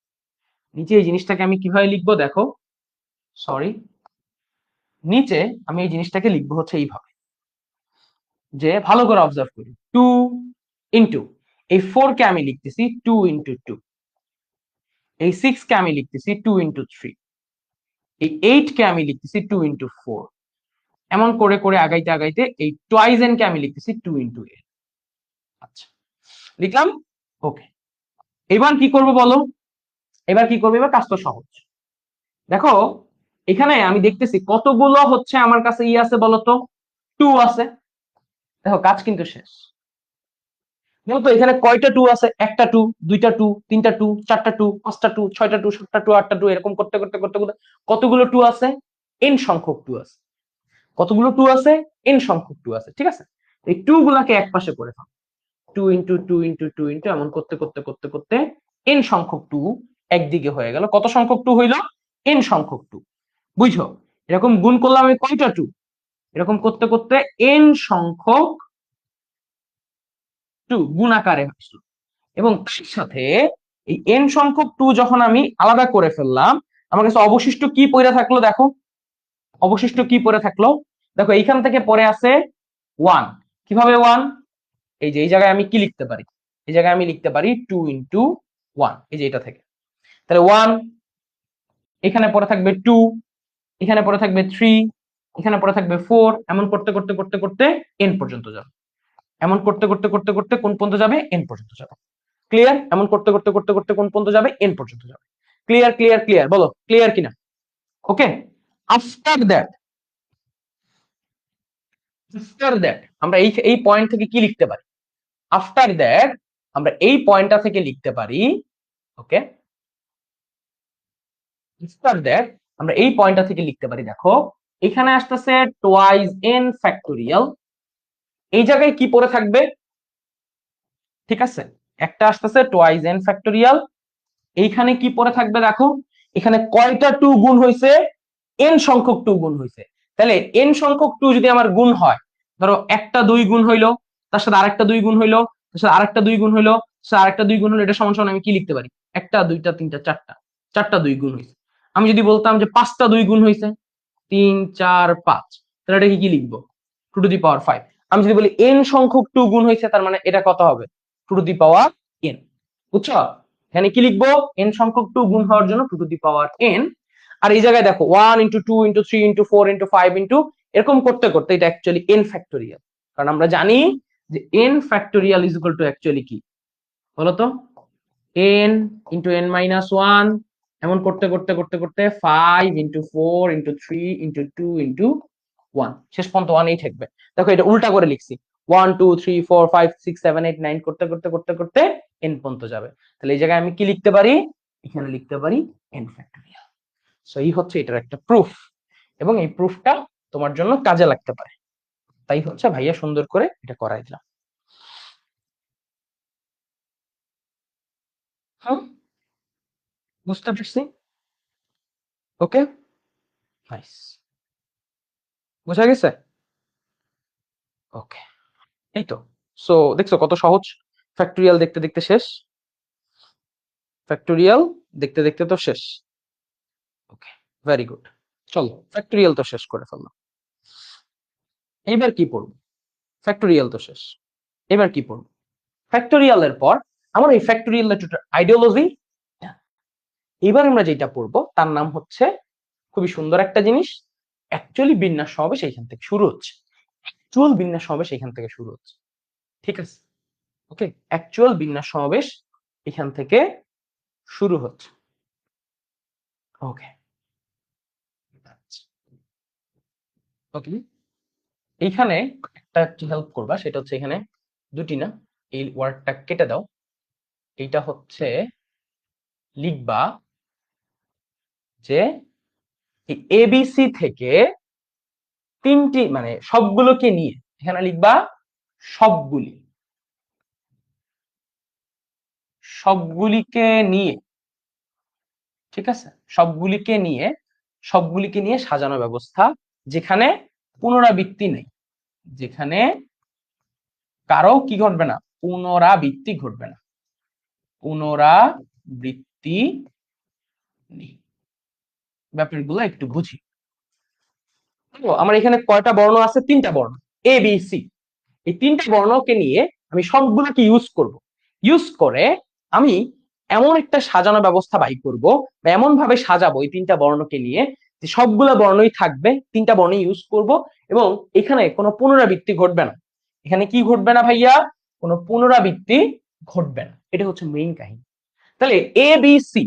নিচে এই জিনিসটাকে আমি কিভাবে লিখবো দেখো, সরি, নিচে আমি এই জিনিসটাকে লিখবো হচ্ছে এইভাবে, যে ভালো করে অবজার্ভ করি, 2 ইন্টু এই 4 কে আমি লিখতেছি 2 ইন্টু 2, এই 6 কে আমি লিখতেছি 2 ইন্টু 3, এই 8 কে আমি লিখতেছি 2 ইন্টু 4, এমন করে করে আগাইতে আগাইতে এই টুয়াইজ এন কে আমি লিখতেছি 2 ইন্টু 8। আচ্ছা, লিখলাম। ওকে, এবার কি করব বলো, এবার কি করবো, এবার কাজ তো সহজ। দেখো এখানে আমি দেখতেছি কতগুলো হচ্ছে আমার কাছে ই আছে বলতো, 2 আছে। দেখো কাজ কিন্তু শেষ। যেহেতু এখানে কয়টা 2 আছে, একটা 2, দুইটা 2, তিনটা 2, চারটা 2, পাঁচটা 2, ছয়টা 2, সাতটা 2, আটটা 2, এরকম করতে করতে করতে করতে কতগুলো 2 আছে, n সংখ্যক 2 আছে। কতগুলো 2 আছে, n সংখ্যক 2 আছে, ঠিক আছে। এই 2 গুলাকে এক পাশে করে ফেলো, 2 ইন্টু 2 ইন্টু 2 ইন্টু এমন করতে করতে করতে করতে n সংখ্যক 2 একদিকে হয়ে গেল। কত সংখ্যক 2 হইল, n সংখ্যক 2। বুঝছো, এরকম গুণ করলাম আমি কয়টা 2, এরকম করতে করতে n সংখ্যক 2 গুণ আকারে আসলো। এবং তার সাথে এই n সংখ্যক 2 যখন আমি আলাদা করে ফেললাম, আমার কাছে অবশিষ্ট কি পড়ে থাকলো দেখো, অবশিষ্ট কি পড়ে থাকলো দেখো, এইখান থেকে পড়ে আছে 1। কিভাবে 1, এই যে এই জায়গায় আমি কি লিখতে পারি, এই জায়গায় আমি লিখতে পারি 2 ইন্টু 1, এই যে এটা থেকে। তাহলে 1, এখানে পড়ে থাকবে 2, এখানে পড়ে থাকবে 3, এখানে পড়ে থাকবে 4, এমন করতে করতে করতে করতে n পর্যন্ত যাবে। এমন করতে করতে করতে করতে কোন পর্যন্ত যাবে, n পর্যন্ত যাবে। ক্লিয়ার, এমন করতে করতে করতে করতে কোন পর্যন্ত যাবে, n পর্যন্ত যাবে। ক্লিয়ার ক্লিয়ার ক্লিয়ার, বলো ক্লিয়ার কিনা। ওকে, আফটার দ্যাট, আফটার দ্যাট আমরা এই এই পয়েন্ট থেকে কি লিখতে পারি, আফটার দ্যাট আমরা এই পয়েন্টটা থেকে লিখতে পারি, ওকে, আফটার দ্যাট আমরা এই পয়েন্টটা থেকে লিখতে পারি, দেখো এখানে আসতেছে টুয়াইজ এন ফ্যাক্টোরিয়াল, এই জায়গায় কি পড়ে থাকবে, ঠিক আছে, একটা আসতেছে টুয়াইজ এন ফ্যাক্টোরিয়াল, এইখানে কি পড়ে থাকবে দেখো, এখানে কয়টা 2 গুণ হয়েছে, n সংখ্যক 2 গুণ হয়েছে। তাহলে n সংখ্যক 2 যদি আমার গুণ হয়, ধরো একটা 2 গুণ হইলো, তার সাথে আরেকটা 2 গুণ হইলো, তার সাথে আরেকটা 2 গুণ হইলো, তার সাথে আরেকটা 2 গুণ হলো, এটা সমান সমান আমি কি লিখতে পারি, একটা দুইটা তিনটা চারটা, চারটা 2 গুণ হয়েছে। আমি যদি বলতাম যে পাঁচটা 2 গুণ হয়েছে, 3 4 5, তাহলে এটাকে কি লিখবো, 2 টু দি পাওয়ার 5। আমি যদি বলি n সংখ্যক 2 গুণ হয়েছে, তার মানে এটা কত হবে, 2 টু দি পাওয়ার n। বুঝছো, এখানে কি লিখবো, n সংখ্যক 2 গুণ হওয়ার জন্য 2 টু দি পাওয়ার n। আর এই জায়গায় দেখো 1 into 2 into 3 into 4 into 5 into এরকম করতে করতে এটা অ্যাকচুয়ালি n ফ্যাক্টোরিয়াল। কারণ আমরা জানি যে n factorial is equal two actually কি বলতো, n ইন্টু n মাইনাস 1, এমন করতে করতে করতে করতে 5 ইন্টু 4 ইন্টু 3 ইন্টু 2 ইন্টু 1, শেষ পর্যন্ত 1 এই থাকবে। দেখো এটা উল্টা করে লিখছি, 1 2 3 4 5 6 7 8 9 করতে করতে করতে করতে n পর্যন্ত যাবে। তাহলে এই জায়গায় আমি কি লিখতে পারি, এখানে লিখতে পারি n ফ্যাক্টোরিয়াল। সো এই হচ্ছে এটার একটা প্রুফ, এবং এই প্রুফটা তোমার জন্য কাজে লাগতে পারে, তাই হচ্ছে ভাইয়া সুন্দর করে এটা করাই দিলাম। হুম, বুঝতে পারছি। ওকে, নাইস, বুঝা গেছে। ওকে, এই তো। সো দেখছো কত সহজ, ফ্যাক্টোরিয়াল দেখতে দেখতে শেষ, ফ্যাক্টোরিয়াল দেখতে দেখতে তো শেষ। ওকে, ভেরি গুড। চলো ফ্যাক্টোরিয়াল তো শেষ করে ফেললাম, এইবার কি পড়বো, ফ্যাক্টোরিয়াল তো শেষ, এবার কি পড়বো, ফ্যাক্টোরিয়ালের পর আমার এই ফ্যাক্টোরিয়াল আইডিওলজি, এবার আমরা যেটা পড়বো তার নাম হচ্ছে, খুবই সুন্দর একটা জিনিস, অ্যাকচুয়ালি বিন্যাস সমাবেশ এইখান থেকে শুরু হচ্ছে, অ্যাকচুয়াল বিন্যাস সমাবেশ এখান থেকে শুরু হচ্ছে, ঠিক আছে। ওকে, অ্যাকচুয়াল বিন্যাস সমাবেশ এখান থেকে শুরু হচ্ছে। ওকে, ওকে, এইখানে একটা হেল্প করবা, সেটা হচ্ছে এখানে দুটি না, এই ওয়ার্ডটা কেটে দাও, এইটা হচ্ছে লিখবা যে এই এবিসি থেকে তিনটি মানে সবগুলোকে নিয়ে, এখানে লিখবা সবগুলি, সবগুলিকে নিয়ে, ঠিক আছে, সবগুলিকে নিয়ে, সবগুলিকে নিয়ে সাজানো ব্যবস্থা যেখানে পুনরাবৃত্তি নেই, যেখানে কারো কি ঘটবে না, পুনরাবৃত্তি ঘটবে না, পুনরাবৃত্তি নেই। ব্যাপারগুলো একটু বুঝি। তো আমার এখানে কয়টা বর্ণ আছে? তিনটা বর্ণ, এ বি সি। এই তিনটা বর্ণকে নিয়ে আমি সবগুলোকে ইউজ করব, ইউজ করে আমি এমন একটা সাজানো ব্যবস্থা বাই করব, বা এমন ভাবে সাজাবো এই তিনটা বর্ণকে নিয়ে যে সবগুলা বর্ণই থাকবে, তিনটা বর্ণই ইউজ করব, এবং এখানে কোনো পুনরাবৃত্তি ঘটবে না। এখানে কি ঘটবে না ভাইয়া? কোনো পুনরাবৃত্তি ঘটবে না। এটা হচ্ছে মেইন কাহিনী। তাহলে এ বি সি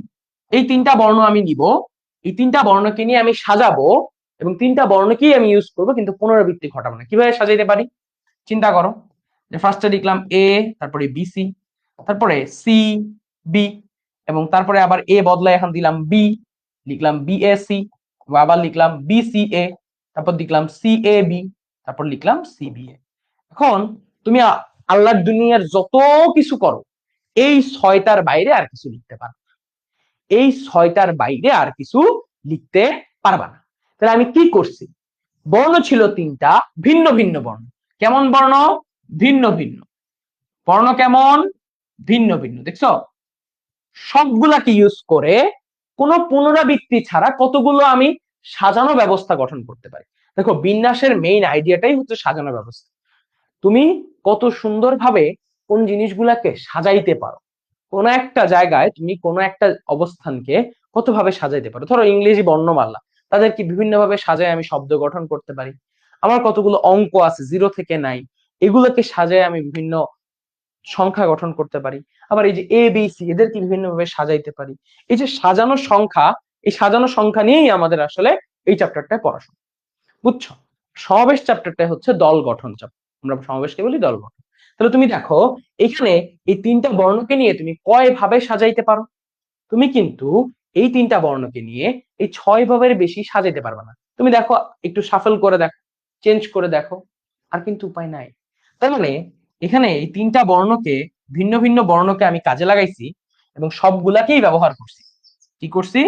এই তিনটা বর্ণ আমি নিব, এই তিনটা বর্ণকে নিয়ে আমি সাজাবো, এবং তিনটা বর্ণকেই আমি ইউজ করব, কিন্তু পুনরাবৃত্তি ঘটাবো না। কিভাবে সাজাইতে পারি চিন্তা করো। যে ফার্স্টে লিখলাম এ, তারপরে বিসি, তারপরে সি বি, এবং তারপরে আবার এ বদলায় এখন দিলাম বি, লিখলাম বিএসি, আবার লিখলাম বিসিএ, তারপর লিখলাম সিএবি, তারপর লিখলাম সিবিএ। এখন তুমি আল্লাহর দুনিয়ার যত কিছু করো, এই ছয়টার বাইরে আর কিছু লিখতে পারো, এই ছয়টার বাইরে আর কিছু লিখতে পারবা না। তাহলে আমি কি করছি? বর্ণ ছিল তিনটা, ভিন্ন ভিন্ন বর্ণ। কেমন বর্ণ? ভিন্ন ভিন্ন বর্ণ। কেমন? ভিন্ন ভিন্ন। দেখছো, সবগুলাকে ইউজ করে কোনো পুনরাবৃত্তি ছাড়া কতগুলো আমি সাজানো ব্যবস্থা গঠন করতে পারি। দেখো, বিন্যাসের মেইন আইডিয়াটাই হচ্ছে সাজানো ব্যবস্থা। তুমি কত সুন্দরভাবে কোন জিনিসগুলাকে সাজাইতে পারো, কোন একটা জায়গায় তুমি কোন একটা অবস্থানকে কতভাবে সাজাইতে পারো। ধরো ইংরেজি বর্ণমালা, তাদেরকে বিভিন্ন ভাবে সাজায় আমি শব্দ গঠন করতে পারি। আমার কতগুলো অঙ্ক আছে 0 থেকে 9, এগুলোকে সাজায় আমি বিভিন্ন সংখ্যা গঠন করতে পারি। আবার এই যে এ বি সি, এদেরকে বিভিন্ন ভাবে সাজাইতে পারি। এই যে সাজানো সংখ্যা, এই সাজানো সংখ্যা নিয়েই আমাদের আসলে এই চ্যাপ্টারটায় পড়াশোনা, বুঝছো? সমাবেশ চ্যাপ্টারটা হচ্ছে দল গঠন চ্যাপ্টার, আমরা সমাবেশকে বলি দল গঠন। তাহলে তুমি দেখো, এখানে এই তিনটা বর্ণকে নিয়ে তুমি কয় ভাবে সাজাইতে পারো? তুমি কিন্তু এই তিনটা বর্ণকে নিয়ে এই 6 ভাবের বেশি সাজাইতে পারবে না। তুমি দেখো, একটু শাফল করে দেখো, চেঞ্জ করে দেখো, আর কিন্তু উপায় নাই। তার মানে এখানে এই তিনটা বর্ণকে, ভিন্ন ভিন্ন বর্ণকে আমি কাজে লাগাইছি, এবং সবগুলাকেই ব্যবহার করছি। কি করছি?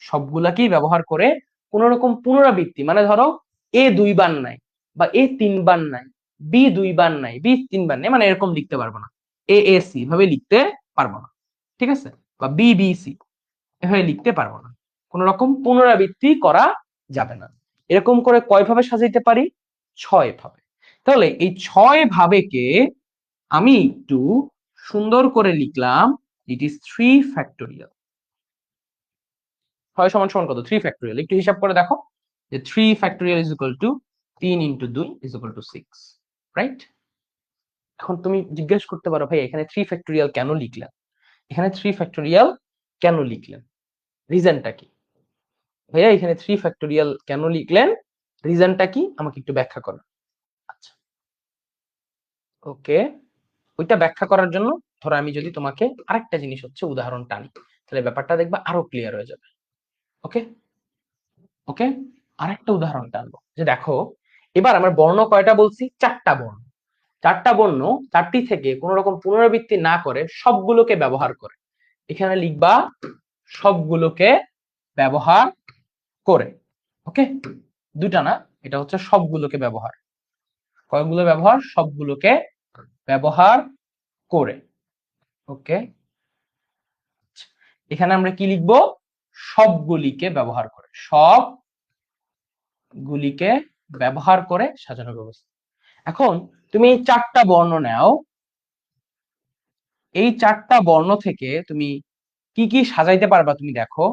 সবগুলাকেই ব্যবহার করে কোন রকম পুনরাবৃত্তি, মানে ধরো এ 2 বার নাই, বা এ 3 বার নাই, বি 2 বার নাই, বি 3 বার নাই, মানে এরকম লিখতে পারবো না। এ এ সি ভাবে লিখতে পারবো না, ঠিক আছে? বা বি বি সি এভাবে লিখতে পারবো না। কোন রকম পুনরাবৃত্তি করা যাবে না। এরকম করে কয় ভাবে সাজাইতে পারি? 6 ভাবে। তাহলে এই 6 ভাবেকে আমি একটু সুন্দর করে লিখলাম, ইট ইজ 3 ফ্যাক্টোরিয়াল। 6 সমান সমান কত? 3 ফ্যাক্টোরিয়াল। একটু হিসাব করে দেখো, যে 3 factorial is equal two 3 × 2 is equal two 6, right? এখন তুমি জিজ্ঞেস করতে পারো, ভাই এখানে 3 ফ্যাক্টোরিয়াল কেন লিখলেন? এখানে 3 ফ্যাক্টোরিয়াল কেন লিখলেন? রিজনটা কি? ভাইয়া এখানে 3 ফ্যাক্টোরিয়াল কেন লিখলেন, রিজনটা কি, আমাকে একটু ব্যাখ্যা করো। আচ্ছা, ওকে। ওইটা ব্যাখ্যা করার জন্য ধরো আমি যদি তোমাকে আরেকটা জিনিস হচ্ছে উদাহরণ টানি, তাহলে ব্যাপারটা দেখবা আরো ক্লিয়ার হয়ে যাবে। ওকে ওকে, আরেকটা উদাহরণ টানবো। যে দেখো, এবার আমার বর্ণ কয়টা বলছি? 4টা বর্ণ। 4টা বর্ণ, 4টি থেকে কোন রকম পুনরাবৃত্তি না করে সবগুলোকে ব্যবহার করে। এখানে লিখবা সবগুলোকে ব্যবহার করে। ওকে, দুটা না, এটা হচ্ছে সবগুলোকে ব্যবহার। কয়গুলো ব্যবহার? সবগুলোকে ব্যবহার করে। ওকে, এখানে আমরা কি লিখবো? সবগুলিকে ব্যবহার করে, সবগুলিকে ব্যবহার করে সাজানো ব্যবস্থা। এখন তুমি এই 4টা বর্ণ নাও, এই 4টা বর্ণ থেকে তুমি কি কি সাজাইতে পারবা? তুমি দেখো,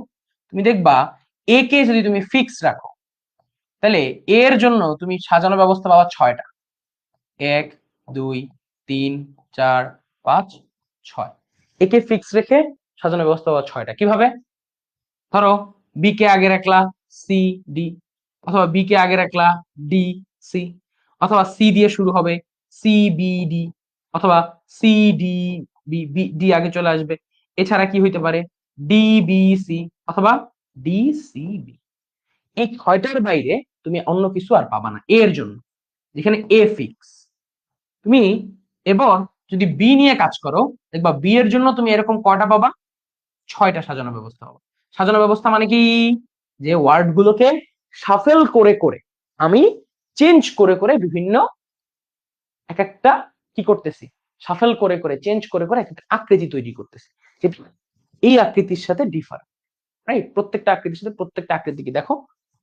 তুমি দেখবা এ কে যদি তুমি ফিক্স রাখো, তাহলে এর জন্য তুমি সাজানো ব্যবস্থা পাবা 6টা। 1 2 3 4 5 6, একে ফিক্স রেখে সাজানো ব্যবস্থা পাবা 6টা। কিভাবে? ধরো বি কে আগে রাখলা সি ডি, অথবা বি কে আগে রাখলা ডি সি, অথবা সি দিয়ে শুরু হবে সি বি ডি, অথবা C D B, B D আগে চলে আসবে। এছাড়া কি হইতে পারে? ডি বি সি, অথবা ডি সি বি। এই 6টার বাইরে তুমি অন্য কিছু আর পাবা না এর জন্য, যেখানে এ ফিক্স। তুমি এবার যদি বি নিয়ে কাজ করো, দেখবা বি এর জন্য তুমি এরকম কয়টা পাবা, 6টা সাজানো ব্যবস্থা পাবা। সাজানো ব্যবস্থা মানে কি, যে ওয়ার্ড গুলোকে শাফেল করে করে আমি চেঞ্জ করে করে বিভিন্ন এক একটা কি করতেছি, শাফেল করে করে চেঞ্জ করে করে একটা আকৃতি তৈরি করতেছি, যেটা এই আকৃতির সাথে ডিফারেন্ট, রাইট? প্রত্যেকটা আকৃতির সাথে প্রত্যেকটা আকৃতি কি দেখো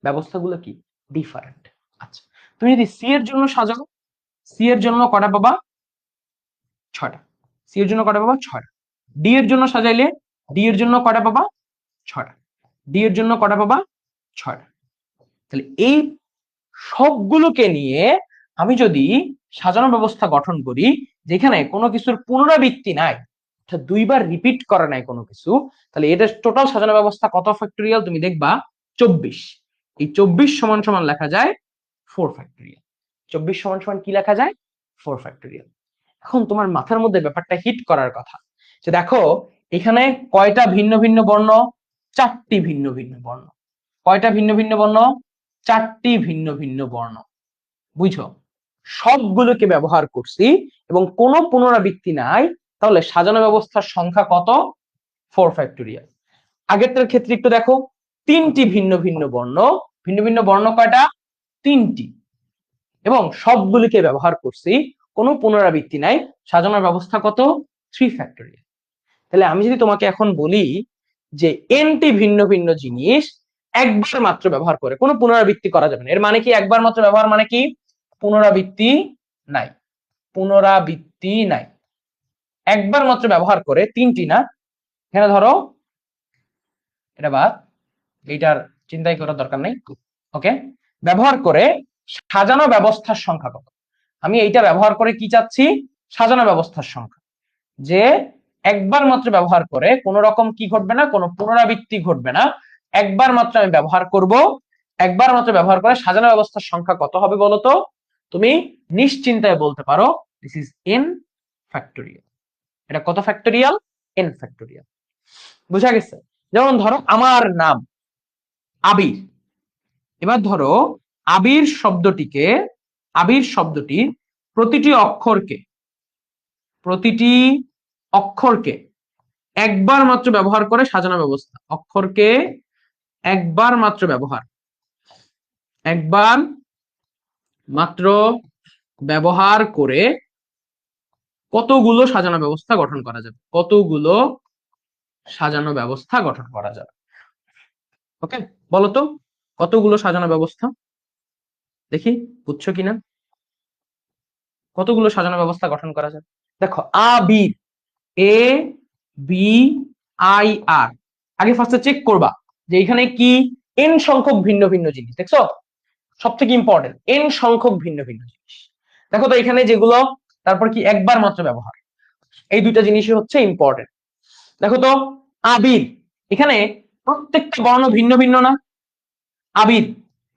ব্যবস্থাগুলো কি ডিফারেন্ট। আচ্ছা, তুমি যদি সি এর জন্য সাজাও, সি এর জন্য কটা পাবা, 6টা। সি এর জন্য কটা পাবা, 6টা। ডি এর জন্য সাজাইলে ডি এর জন্য কটা পাবা, 6টা। ডি এর জন্য কটা পাবা, 6টা। তাহলে এই সবগুলোকে নিয়ে আমি যদি সাজানো ব্যবস্থা গঠন করি, যেখানে কোনো কিছুর পুনরাবৃত্তি নাই, দুইবার রিপিট করা নাই কোনো কিছু, তাহলে এটা টোটাল সাজানো ব্যবস্থা কত ফ্যাক্টরিয়াল, তুমি দেখবা 24। এই 24 সমান সমান লেখা যায় 4 ফ্যাক্টরিয়াল। 24 সমান সমান কি লেখা যায়, 4 ফ্যাক্টরিয়াল। এখন তোমার মাথার মধ্যে ব্যাপারটা হিট করার কথা, যে দেখো এখানে কয়টা ভিন্ন ভিন্ন বর্ণ, 4টি ভিন্ন ভিন্ন বর্ণ। কয়টা ভিন্ন ভিন্ন বর্ণ, 4টি ভিন্ন ভিন্ন বর্ণ। বুঝো, সবগুলোকে ব্যবহার করছি এবং কোনো পুনরাবৃত্তি নাই, তাহলে সাজানো ব্যবস্থার সংখ্যা কত, 4 ফ্যাক্টরিয়াল। আগেরটার ক্ষেত্রে একটু দেখো, 3টি ভিন্ন ভিন্ন বর্ণ, ভিন্ন ভিন্ন বর্ণ কয়টা, 3টি, এবং সবগুলিকে ব্যবহার করছি, কোনো পুনরাবৃত্তি নাই, সাজানো ব্যবস্থা কত, 3 ফ্যাক্টরিয়াল। তাহলে আমি যদি তোমাকে এখন বলি যে এনটি ভিন্ন ভিন্ন জিনিস একবার মাত্র ব্যবহার করে, কোনো পুনরাবৃত্তি করা যাবে না, এর মানে কি একবার মাত্র ব্যবহার মানে কি, পুনরাবৃত্তি নাই, পুনরাবৃত্তি নাই, একবার মাত্র ব্যবহার করে, 3টি না, এখানে ধরো এটা বাদ, এইটার চিন্তাই করার দরকার নেই, ওকে। ব্যবহার করে সাজানো ব্যবস্থার সংখ্যা কত, আমি এইটা ব্যবহার করে কি চাচ্ছি, সাজানো ব্যবস্থার সংখ্যা, যে একবার মাত্র ব্যবহার করে কোন রকম কি ঘটবে না, কোনো পুনরাবৃত্তি ঘটবে না, একবার মাত্র আমি ব্যবহার করব, একবার মাত্র ব্যবহার করে সাজানো ব্যবস্থার সংখ্যা কত হবে বলতো, তুমি নিশ্চিন্তায় বলতে পারো দিস ইজ এন ফ্যাক্টরিয়াল। এটা কত ফ্যাক্টরিয়াল, এন ফ্যাক্টরিয়াল। বুঝা গেছে? যেমন ধরো আমার নাম আবির, এবার ধরো আবির শব্দটিকে, আবির শব্দটি প্রতিটি অক্ষরকে, প্রতিটি অক্ষরকে একবার মাত্র ব্যবহার করে সাজানো ব্যবস্থা, অক্ষরকে একবার মাত্র ব্যবহার, একবার মাত্র ব্যবহার করে কতগুলো সাজানো ব্যবস্থা গঠন করা যাবে, কতগুলো সাজানো ব্যবস্থা গঠন করা যাবে, ওকে। বলতো কতগুলো সাজানো ব্যবস্থা, দেখি বুঝছো কিনা, কতগুলো সাজানো ব্যবস্থা গঠন করা যাবে। দেখো আবির, এ বি আই আর, আগে ফার্স্টে চেক করবা যে এখানে কি এন সংখ্যক ভিন্ন ভিন্ন জিনিস, দেখছো সব থেকে ইম্পর্টেন্ট এন সংখ্যক ভিন্ন ভিন্ন জিনিস। দেখো তো এখানে যেগুলো, তারপর কি একবার মাত্র ব্যবহার, এই দুইটা জিনিসই হচ্ছে ইম্পর্টেন্ট। দেখো তো আবির, এখানে প্রত্যেকটা বর্ণ ভিন্ন ভিন্ন না, আবির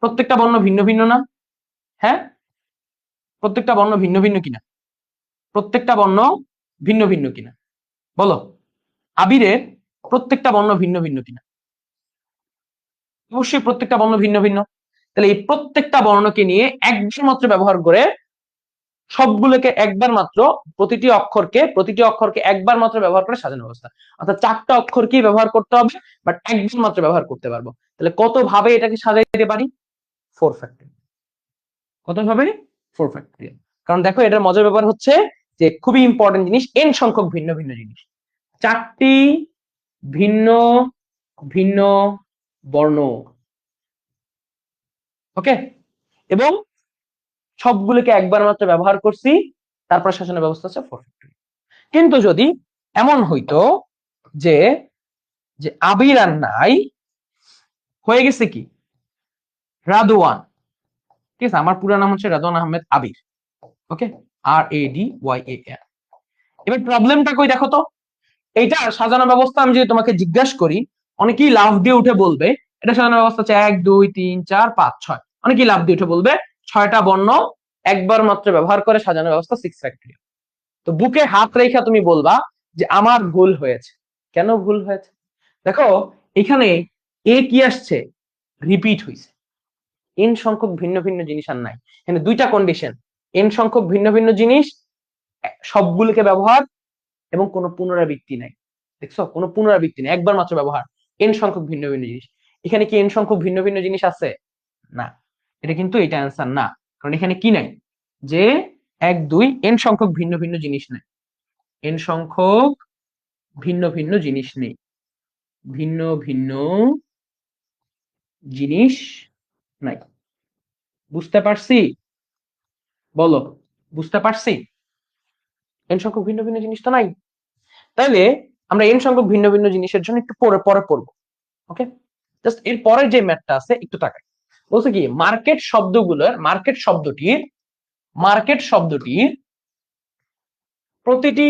প্রত্যেকটা বর্ণ ভিন্ন ভিন্ন না, হ্যাঁ প্রত্যেকটা বর্ণ ভিন্ন ভিন্ন কিনা, প্রত্যেকটা বর্ণ ভিন্ন ভিন্ন কিনা, বলো আবিরের প্রত্যেকটা বর্ণ ভিন্ন ভিন্ন কিনা, অবশ্যই প্রত্যেকটা বর্ণ ভিন্ন ভিন্ন। তাহলে এই প্রত্যেকটা বর্ণকে নিয়ে একবার মাত্র ব্যবহার করে সবগুলোকে একবার মাত্র, প্রতিটি অক্ষরকে একবার মাত্র ব্যবহার করে সাজানো ব্যবস্থা, অর্থাৎ 4টা অক্ষরকেই ব্যবহার করতে হবে, বাট একবার মাত্র ব্যবহার করতে পারবো। তাহলে কত ভাবে এটাকে সাজাইতে পারি, 4 ফ্যাক্টরিয়াল। কত ভাবে, 4 ফ্যাক্টরিয়াল। কারণ দেখো এটার মজার ব্যাপার হচ্ছে যে খুবই ইম্পর্টেন্ট জিনিস, এন সংখ্যক ভিন্ন ভিন্ন জিনিস, 4টি ভিন্ন ভিন্ন বর্ণ, ওকে, এবং সবগুলোকে একবার মাত্র ব্যবহার করছি, তারপর সাজানো ব্যবস্থা হচ্ছে 4 ফ্যাক্টরিয়াল। কিন্তু যদি এমন হইতো যে যে আবির আর নাই, হয়ে গেছে কি রাদওয়ান, ঠিক আছে, আমার পুরো নাম হচ্ছে রাদওয়ান আহমেদ আবির, ওকে, RADYAN। এবার প্রবলেমটা কই দেখো তো, এইটা সাজানো ব্যবস্থা আমি যদি তোমাকে জিজ্ঞাসা করি, অনেকেই লাফ দিয়ে উঠে বলবে এটা সাজানো ব্যবস্থা হচ্ছে 1 2 3 4 5 6, অনেকেই লাফ দিয়ে উঠে বলবে 6টা বর্ণ একবার মাত্র ব্যবহার করে সাজানো ব্যবস্থা 6 ফ্যাক্টরিয়াল। তো বুকে হাত রেখা তুমি বলবা যে আমার ভুল হয়েছে। কেন ভুল হয়েছে, দেখো এখানে এ কি আসছে, রিপিট হইছে, এন সংখ্যক ভিন্ন ভিন্ন জিনিস আর নাই। এখানে দুইটা কন্ডিশন, এন সংখ্যক ভিন্ন ভিন্ন জিনিস, সবগুলোকে ব্যবহার, এবং কোনো পুনরাবৃত্তি নাই। দেখছো, কোনো পুনরাবৃত্তি নেই, একবার মাত্র ব্যবহার, এন সংখ্যক ভিন্ন ভিন্ন জিনিস। এখানে কি এন সংখ্যক ভিন্ন ভিন্ন জিনিস আছে? না, এটা কিন্তু এটা অ্যান্সার না। কারণ এখানে কি নাই, যে 1 2 এন সংখ্যক ভিন্ন ভিন্ন জিনিস নেই, এন সংখ্যক ভিন্ন ভিন্ন জিনিস নেই, ভিন্ন ভিন্ন জিনিস নাই। বুঝতে পারছি? বলো, বুঝতে পারছি? এন সংখ্যক ভিন্ন ভিন্ন জিনিস তো নাই। তাহলে আমরা এন সংখ্যক ভিন্ন ভিন্ন জিনিসের জন্য একটু পরে পরে পড়বো। ওকে, জাস্ট এর পরের যে ম্যাথটা আছে একটু তাকাই। বলছে কি, মার্কেট শব্দটির প্রতিটি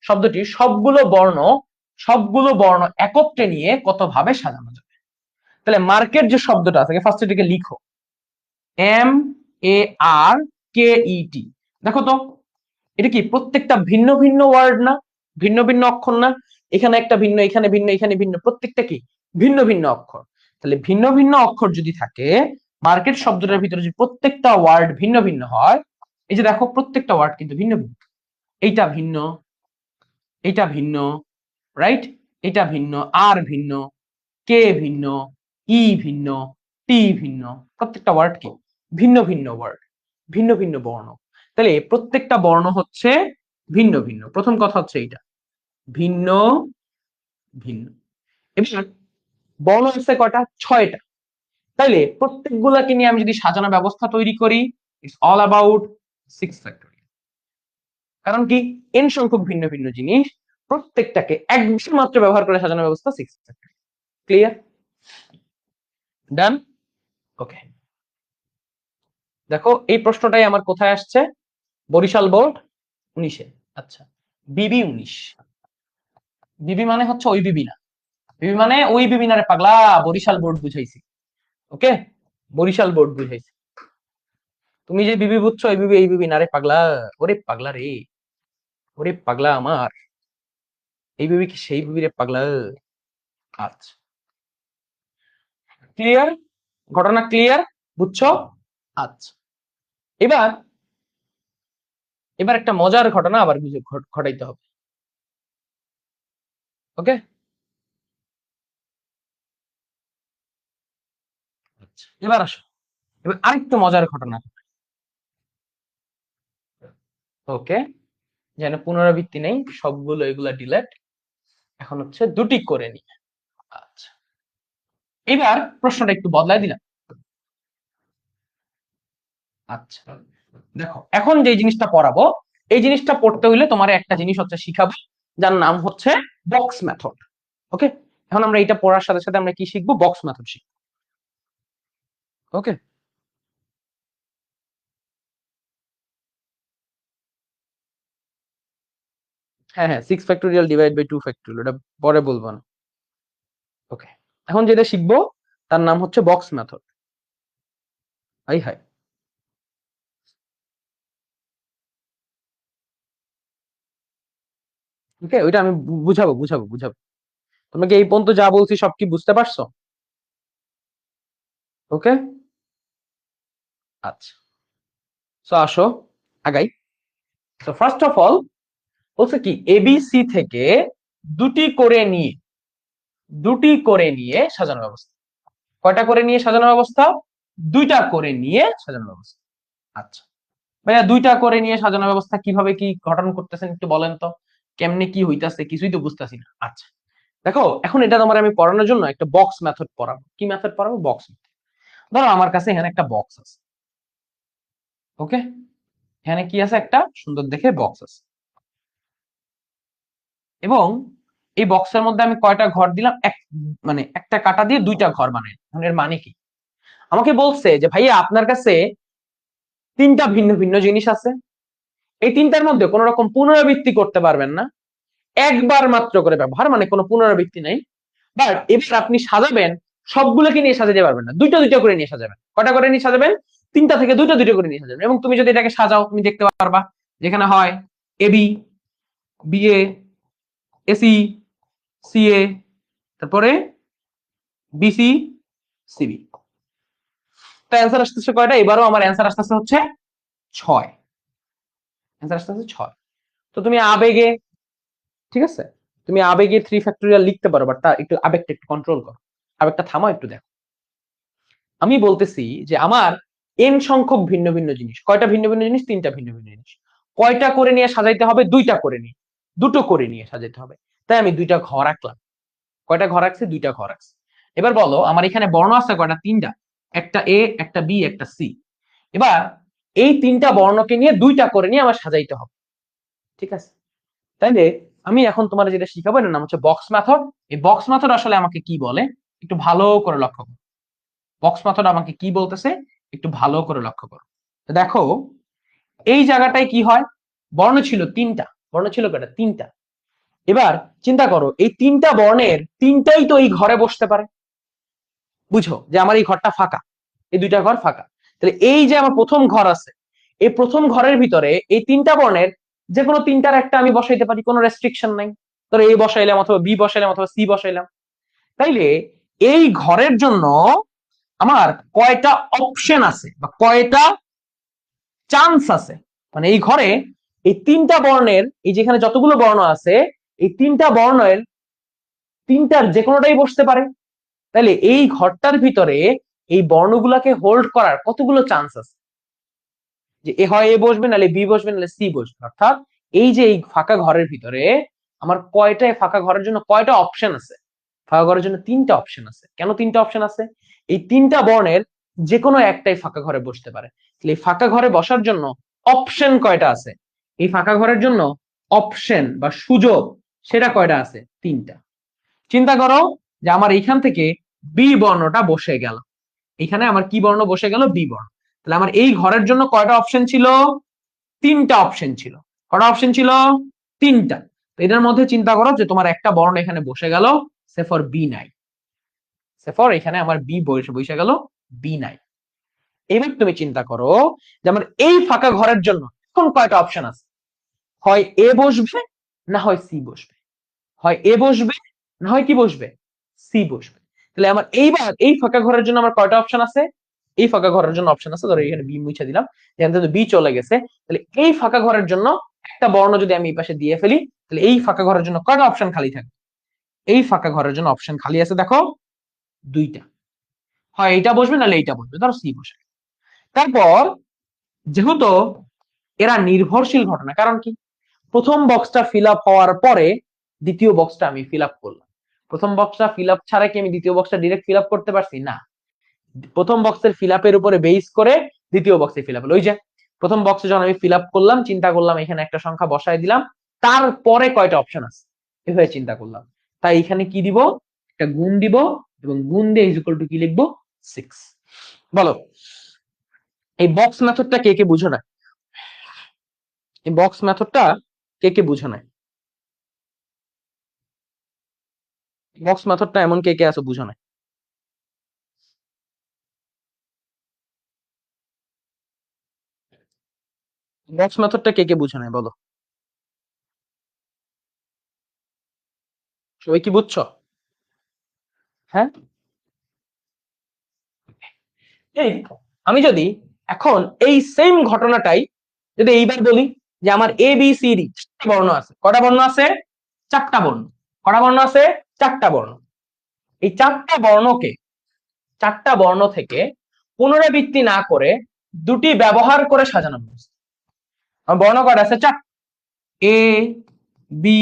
শব্দটির সবগুলো বর্ণ একত্রে নিয়ে কত ভাবে সাজানো যাবে। তাহলে মার্কেট যে শব্দটা আছে, ফার্স্ট এটাকে লিখো, MARKET। দেখো তো, এটা কি প্রত্যেকটা ভিন্ন ভিন্ন ওয়ার্ড না, ভিন্ন ভিন্ন অক্ষর না? এখানে একটা ভিন্ন, এখানে ভিন্ন, এখানে ভিন্ন, প্রত্যেকটা কি ভিন্ন ভিন্ন অক্ষর। তাহলে ভিন্ন ভিন্ন অক্ষর যদি থাকে, মার্কেট শব্দটার ভিতরে যদি প্রত্যেকটা ওয়ার্ড ভিন্ন ভিন্ন হয়, এই যে দেখো প্রত্যেকটা ওয়ার্ড কিন্তু ভিন্ন ভিন্ন, এইটা ভিন্ন, এইটা ভিন্ন, রাইট, এটা ভিন্ন, আর ভিন্ন, কে ভিন্ন, ই ভিন্ন, টি ভিন্ন, প্রত্যেকটা ওয়ার্ড কি ভিন্ন ভিন্ন ওয়ার্ড, ভিন্ন ভিন্ন বর্ণ। তাহলে প্রত্যেকটা বর্ণ হচ্ছে ভিন্ন ভিন্ন, প্রথম কথা হচ্ছে এইটা, ভিন্ন ভিন্ন। এবার বর্ণ আছে কয়টা? 6টা। তাইলে প্রত্যেকগুলাকে নিয়ে আমি যদি সাজানো ব্যবস্থা তৈরি করি, ইটস অল অ্যাবাউট 6 ফ্যাক্টরিয়াল। কারণ কি, এন সংখ্যক ভিন্ন ভিন্ন জিনিস, প্রত্যেকটাকে একবার মাত্র ব্যবহার করে সাজানো ব্যবস্থা 6 ফ্যাক্টরিয়াল। ক্লিয়ার? ডান? ওকে, দেখো এই প্রশ্নটাই আমার কোথায় আসছে, বরিশাল বোর্ড 19-এ। আচ্ছা, বিবি 19, বিবি মানে হচ্ছে ওই বিবি না, বিবি মানে ওই বিবি না রে পাগলা, বরিশাল বোর্ড বুঝাইছি। ওকে, বরিশাল বোর্ড বুঝাইছি। তুমি যে বিবি বুঝছো ওই বিবি এই বিবি না রে পাগলা, ওরে পাগলা রে, ওরে পাগলা আমার, এই বিবি কি সেই বিবি রে পাগলা। আচ্ছা, ক্লিয়ার? ঘটনা ক্লিয়ার? বুঝছো? আচ্ছা, এবার এবার একটা মজার ঘটনা আবার ঘটাইতে হবে। ওকে, আচ্ছা এবার আসো, এবার আরেকটু মজার ঘটনা। ওকে, যেন পুনরাবৃত্তি নেই, সবগুলো এগুলা ডিলেট, এখন হচ্ছে দুটি করে নিয়ে। আচ্ছা, এবার প্রশ্নটা একটু বদলায় দিলাম। আচ্ছা, দেখো এখন যে জিনিসটা পড়াবো, এই জিনিসটা পড়তে হইলে তোমার একটা জিনিস হচ্ছে শিখাবো, যার নাম হচ্ছে বক্স মেথড। ওকে, এখন আমরা এটা পড়ার সাথে সাথে আমরা কি শিখবো? বক্স মেথড শিখবো। ওকে, হ্যাঁ হ্যাঁ, 6 ফ্যাক্টোরিয়াল ডিভাইড বাই 2 ফ্যাক্টোরিয়াল, এটা পরে বলবো না। ওকে, এখন যেটা শিখবো তার নাম হচ্ছে বক্স মেথড। হাই হাই, ওকে, ওইটা আমি বুঝাবো। তোমাকে এই পর্যন্ত যা বলছি সব কি বুঝতে পারছো? ওকে, আচ্ছা, সো আসো আগাই। তো ফার্স্ট অফ অল বলছে কি, এবিসি থেকে দুটি করে নিয়ে সাজানো ব্যবস্থা। কয়টা করে নিয়ে সাজানো ব্যবস্থা? দুইটা করে নিয়ে সাজানো ব্যবস্থা। আচ্ছা ভাইয়া, দুইটা করে নিয়ে সাজানো ব্যবস্থা কিভাবে কি গঠন করতেছেন একটু বলেন তো, কেমনে কি হইতাছে, কিছুই তো বুঝতেছি না। আচ্ছা দেখো, এখন এটা তোমার আমি পড়ানোর জন্য একটা বক্স মেথড পড়াবো। কি মেথড পড়াবো? Box method. ধরো আমার কাছে এখানে একটা বক্স আছে। ওকে, এখানে কি আছে? একটা সুন্দর দেখে বক্স আছে, এবং এই বক্সের মধ্যে আমি কয়টা ঘর দিলাম? মানে একটা কাটা দিয়ে দুইটা ঘর বানাই। এর মানে কি? আমাকে বলছে যে ভাইয়া আপনার কাছে তিনটা ভিন্ন ভিন্ন জিনিস আছে, এই তিনটার মধ্যে কোন রকম পুনরাবৃত্তি করতে পারবেন না, একবার মাত্র করে ব্যবহার, মানে কোনো পুনরাবৃত্তি নাই। বাট এবার আপনি সাজাবেন, সবগুলোকে নিয়ে সাজাতে পারবেন না, দুইটা দুইটা করে নিয়ে সাজাবেন। কয়টা করে নিয়ে সাজাবেন? তিনটা থেকে দুইটা দুইটা করে নিয়ে সাজাবেন। এবং তুমি যদি এটাকে সাজাও, তুমি দেখতে পারবা যেখানে হয় এবি, বিএ, এসি, সিএ, তারপরে বিসি, সিবি। অ্যান্সার আসতেছে কয়টা? এবারও আমার অ্যান্সার আসতেছে হচ্ছে 6। অ্যান্সার আসতেছে 6। তো তুমি আবেগে, ঠিক আছে, তুমি আবেগে 3 ফ্যাক্টোরিয়াল লিখতে পারো, বাট তা একটু আবেগটা একটু কন্ট্রোল করো, আবেগটা থামাও, একটু দেখো। আমি বলতেছি যে আমার এন সংখ্যক ভিন্ন ভিন্ন জিনিস, কয়টা ভিন্ন ভিন্ন জিনিস? 3টা ভিন্ন ভিন্ন জিনিস। কয়টা করে নিয়ে সাজাইতে হবে? 2টা করে নিয়ে, দুটো করে নিয়ে সাজাইতে হবে। তাই আমি 2টা ঘর আঁকলাম। কয়টা ঘর আঁকছি? 2টা ঘর আঁকছি। এবার বলো আমার এখানে বর্ণ আছে কয়টা? 3টা। একটা এ, একটা বি, একটা সি। এবার এই 3টা বর্ণকে নিয়ে 2টা করে নিয়ে আমার সাজাইতে হবে, ঠিক আছে? তাইলে আমি এখন তোমার যেটা শিখাবো এটার নাম হচ্ছে বক্স মেথড। এই বক্স মেথড আসলে আমাকে কি বলে একটু ভালো করে লক্ষ্য করো। বক্স মেথড আমাকে কি বলতেছে একটু ভালো করে লক্ষ্য করো। তো দেখো এই জায়গাটায় কি হয়, বর্ণ ছিল 3টা। বর্ণ ছিল কয়টা? 3টা। এবার চিন্তা করো এই 3টা বর্ণের 3টাই তো এই ঘরে বসতে পারে। বুঝো যে আমার এই ঘরটা ফাঁকা, এই 2টা ঘর ফাঁকা। তাহলে এই যে আমার প্রথম ঘর আছে, এই প্রথম ঘরের ভিতরে এই 3টা বর্ণের যে কোনো 3টার একটা আমি বসাইতে পারি, কোনো রেস্ট্রিকশন নাই। ধরো এ বসাইলাম অথবা বি বসাইলাম অথবা সি বসাইলাম। তাইলে এই ঘরের জন্য আমার কয়টা অপশন আছে বা কয়টা চান্স আছে, মানে এই ঘরে এই 3টা বর্ণের, এই যেখানে যতগুলো বর্ণ আছে এই 3টা বর্ণের 3টার যে কোনোটাই বসতে পারে। তাহলে এই ঘরটার ভিতরে এই বর্ণগুলাকে হোল্ড করার কতগুলো চান্স আছে, যে এ হয় এ বসবে, নাহলে বি বসবে, নাহলে সি বসবে। অর্থাৎ এই যে এই ফাঁকা ঘরের ভিতরে আমার কয়টা, ফাঁকা ঘরের জন্য কয়টা অপশন আছে? ফাঁকা ঘরের জন্য 3টা অপশন আছে। কেন 3টা অপশন আছে? এই 3টা বর্ণের যে কোনো একটাই ফাঁকা ঘরে বসতে পারে। তাহলে এই ফাঁকা ঘরে বসার জন্য অপশন কয়টা আছে? এই ফাঁকা ঘরের জন্য অপশন বা সুযোগ সেটা কয়টা আছে? 3টা। চিন্তা করো যে আমার এইখান থেকে বি বর্ণটা বসে গেল, এখানে আমার কি বর্ণ বসে গেল? বি বর্ণ। তাহলে আমার এই ঘরের জন্য কয়টা অপশন ছিল? 3টা অপশন ছিল। কয়টা অপশন ছিল? 3টা। তো এটার মধ্যে চিন্তা করো যে তোমার একটা বর্ণ এখানে বসে গেল, সে ফর বি নাই। সে ফর এখানে আমার বি বসে গেল, বি নাই। এবার তুমি চিন্তা করো যে আমার এই ফাঁকা ঘরের জন্য এখন কয়টা অপশন আছে? হয় এ বসবে, না হয় সি বসবে। হয় এ বসবে, না হয় কি বসবে? সি বসবে। তাহলে আমার এইবার এই ফাঁকা ঘরের জন্য আমার কয়টা অপশন আছে? এই ফাঁকা ঘরের জন্য অপশন আছে, ধরো এখানে বি মুছে দিলাম, এখান থেকে বি চলে গেছে। তাহলে এই ফাঁকা ঘরের জন্য একটা বর্ণ যদি আমি এই পাশে দিয়ে ফেলি, তাহলে এই ফাঁকা ঘরের জন্য কয়টা অপশন খালি থাকে? এই ফাঁকা ঘরের জন্য অপশন খালি আছে দেখো 2টা। হয় এইটা বসবে, নাহলে এইটা বসবে, ধরো সি বসে। তারপর যেহেতু এরা নির্ভরশীল ঘটনা, কারণ কি? প্রথম বক্সটা ফিল আপ হওয়ার পরে দ্বিতীয় বক্সটা আমি ফিল আপ করলাম। প্রথম বক্সটা ফিল আপ ছাড়া কি আমি দ্বিতীয় বক্সটা ডিরেক্ট ফিল আপ করতে পারছি? না। প্রথম বক্সের ফিল আপের উপরে বেস করে দ্বিতীয় বক্সে ফিল আপ হলো। ওই যে প্রথম বক্সে যখন আমি ফিল আপ করলাম, চিন্তা করলাম এখানে একটা সংখ্যা বসায় দিলাম, তারপরে কয়টা অপশন আছে এভাবে চিন্তা করলাম। তাই এখানে কি দিব? একটা গুণ দিব, এবং গুণ দিয়ে ইজ ইকুয়াল টু কি লিখবো? 6। বলো এই বক্স মেথডটা কে কে বুঝো না? এই বক্স মেথডটা কে কে বুঝো না? বক্স মেথডটা এমন কে কে আছে বুঝো না? বক্স মেথডটা কে কে বুঝো না বলো? সবাই কি বুঝছো? হ্যাঁ, এই আমি যদি এখন এই সেম ঘটনাটাই যদি এইবার বলি যে আমার এ বি সি ডি বর্ণ আছে, কটা বর্ণ আছে? 4টা বর্ণ। কটা বর্ণ আছে? 4টা বর্ণ। এই 4টা বর্ণ থেকে পুনরাবৃত্তি না করে 2টি ব্যবহার করে সাজানো হয়েছে। আমার বর্ণ কয়টা আছে? 4। এ বি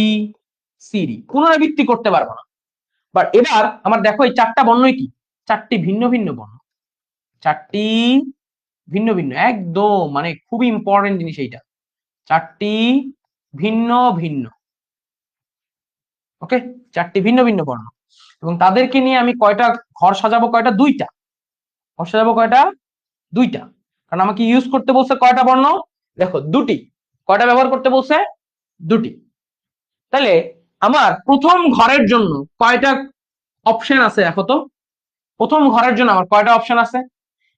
সি ডি পুনরাবৃত্তি করতে পারবো না। বাট এবার আমার দেখো এই 4টা বর্ণই কি? 4টি ভিন্ন ভিন্ন বর্ণ। 4টি ভিন্ন ভিন্ন, একদম মানে খুবই ইম্পর্টেন্ট জিনিস এইটা। 4টি ভিন্ন ভিন্ন, ওকে, 4টি ভিন্ন ভিন্ন বর্ণ, এবং তাদেরকে নিয়ে আমি কয়টা ঘর সাজাবো? কয়টা? 2টা। ঘর সাজাবো কয়টা? 2টা। কারণ আমাকে ইউজ করতে বলছে কয়টা বর্ণ? দেখো 2টি। কয়টা ব্যবহার করতে বলছে? 2টি। তাহলে আমার প্রথম ঘরের জন্য কয়টা অপশন আছে দেখো তো? প্রথম ঘরের জন্য আমার কয়টা অপশন আছে?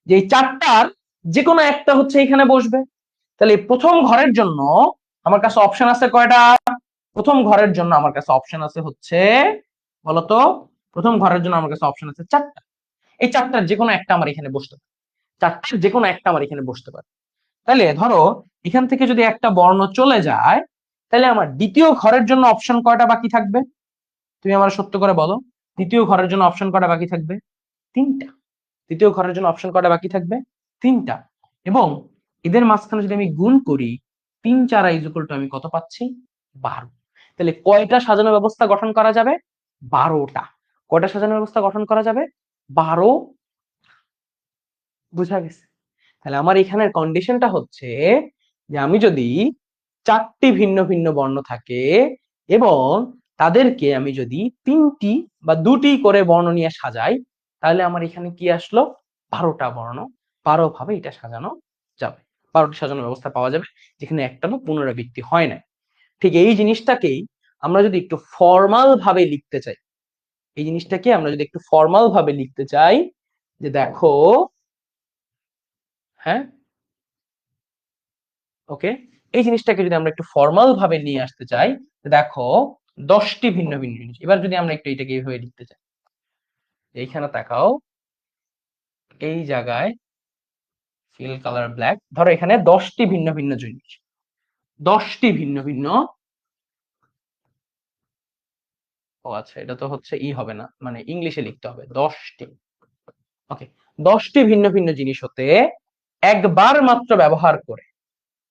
যে এই 4টার যে কোনো একটা হচ্ছে এখানে বসবে। তাহলে প্রথম ঘরের জন্য আমার কাছে অপশন আছে কয়টা? প্রথম ঘরের জন্য আমার কাছে অপশন আছে হচ্ছে, বলতো, প্রথম ঘরের জন্য আমার কাছে অপশন আছে 4টা। এই 4টার যে কোনো একটা আমার এখানে বসতে পারে। চারটার যে কোনো একটা আমার এখানে বসতে পারে। তাহলে ধরো এখান থেকে যদি একটা বর্ণ চলে যায়, তাহলে আমার দ্বিতীয় ঘরের জন্য অপশন কয়টা বাকি থাকবে? তুমি আমার সত্য করে বলো, দ্বিতীয় ঘরের জন্য অপশন কয়টা বাকি থাকবে? তিনটা। দ্বিতীয় ঘরের জন্য অপশন কয়টা বাকি থাকবে? তিনটা। এবং এদের মাঝখানে যদি আমি গুণ করি, 3 4 আমি কত পাচ্ছি? 12। তাহলে কয়টা সাজানো ব্যবস্থা গঠন করা যাবে? 12টা। কয়টা সাজানো ব্যবস্থা গঠন করা যাবে? 12। বুঝা গেছে? তাহলে আমার এখানের কন্ডিশনটা হচ্ছে যে আমি যদি 4টি ভিন্ন ভিন্ন বর্ণ থাকে এবং তাদেরকে আমি যদি 3টি বা 2টি করে বর্ণ নিয়ে সাজাই, তাহলে আমার এখানে কি আসলো? 12টা বর্ণ। 12 ভাবে এটা সাজানো যাবে। 12টি সাজানোর ব্যবস্থা পাওয়া যাবে, যেখানে একটারও পুনরাবৃত্তি হয় না। ঠিক এই জিনিসটাকেই আমরা যদি একটু ফর্মাল ভাবে লিখতে চাই, এই জিনিসটাকে আমরা যদি একটু ফর্মাল ভাবে লিখতে চাই, যে দেখো, হ্যাঁ, ওকে, এই জিনিসটাকে যদি আমরা একটু ফর্মাল ভাবে নিয়ে আসতে চাই, দেখো 10টি ভিন্ন ভিন্ন জিনিস। এবার যদি আমরা একটু এটাকে এইভাবে লিখতে চাই, এইখানে তাকাও, এই জায়গায় ফিল কালার ব্ল্যাক, ধরো এখানে 10টি ভিন্ন ভিন্ন জিনিস, 10টি ভিন্ন ভিন্ন, ও আচ্ছা, এটা তো হচ্ছে হবে না, মানে ইংলিশে লিখতে হবে 10টি। ওকে, 10টি ভিন্ন ভিন্ন জিনিস হতে একবার মাত্র ব্যবহার করে,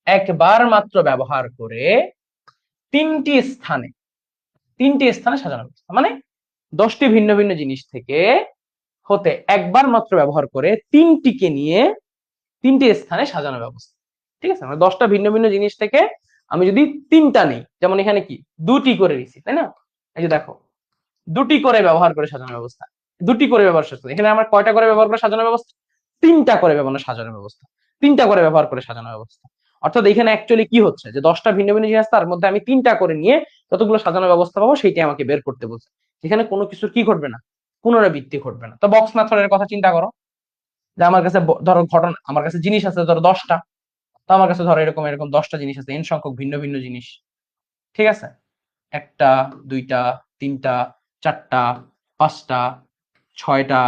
একবার মাত্র ব্যবহার করে তিনটি স্থানে, তিনটি স্থানে সাজানো ব্যবস্থা, মানে 10টি ভিন্ন ভিন্ন জিনিস থেকে হতে একবার মাত্র ব্যবহার করে তিনটিকে নিয়ে 3টি স্থানে সাজানো ব্যবস্থা। ঠিক আছে, মানে 10টা ভিন্ন ভিন্ন জিনিস থেকে আমি যদি 3টা নেই, যেমন এখানে কি 2টি করে নিছি, তাই না? এই যে দেখো, 2টি করে ব্যবহার করে সাজানো ব্যবস্থা, 2টি করে ব্যবহার করতে, এখানে আমার কয়টা করে ব্যবহার করে সাজানো ব্যবস্থা? 3টা করে ব্যবহার সাজানো ব্যবস্থা, 3টা করে ব্যবহার করে সাজানো ব্যবস্থা। অর্থাৎ এখানে অ্যাকচুয়ালি কি হচ্ছে, যে 10টা ভিন্ন ভিন্ন জিনিস, তার মধ্যে আমি 3টা করে নিয়ে যতগুলো সাজানো ব্যবস্থা পাবো সেইটাই আমাকে বের করতে বলছে। এখানে কোনো কিছুর কি ঘটবে না? পুনরাবৃত্তি ঘটবে না। তো বক্স মেথডের কথা চিন্তা করো, যে আমার কাছে ধরো ঘটনা, আমার কাছে জিনিস আছে ধরো 10টা, তো আমার কাছে ধরো এরকম এরকম 10টা জিনিস আছে, এন সংখ্যক ভিন্ন ভিন্ন জিনিস। ঠিক আছে, একটা, দুইটা, তিনটা, চারটা, পাঁচটা, ছয়টা,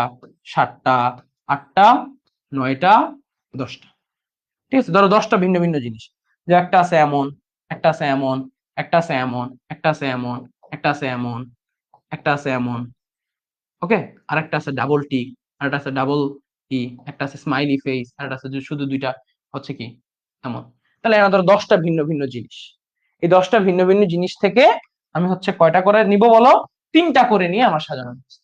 সাতটা, আটটা, নয়টা, 10টা। ঠিক আছে, ধরো 10টা ভিন্ন ভিন্ন জিনিস, যে একটা আছে এমন, একটা আছে এমন, একটা আছে এমন, একটা আছে এমন, একটা আছে এমন, একটা আছে এমন, ওকে, আর একটা আছে ডাবল টিক, আর একটা আছে ডাবল ই, একটা আছে স্মাইলি ফেস, আর একটা আছে শুধু দুইটা হচ্ছে কি এমন। তাহলে এরা ধরো 10টা ভিন্ন ভিন্ন জিনিস, এই 10টা ভিন্ন ভিন্ন জিনিস থেকে আমি হচ্ছে কয়টা করে নিব বলো? 3টা করে নিয়ে আমার সাজানো হচ্ছে।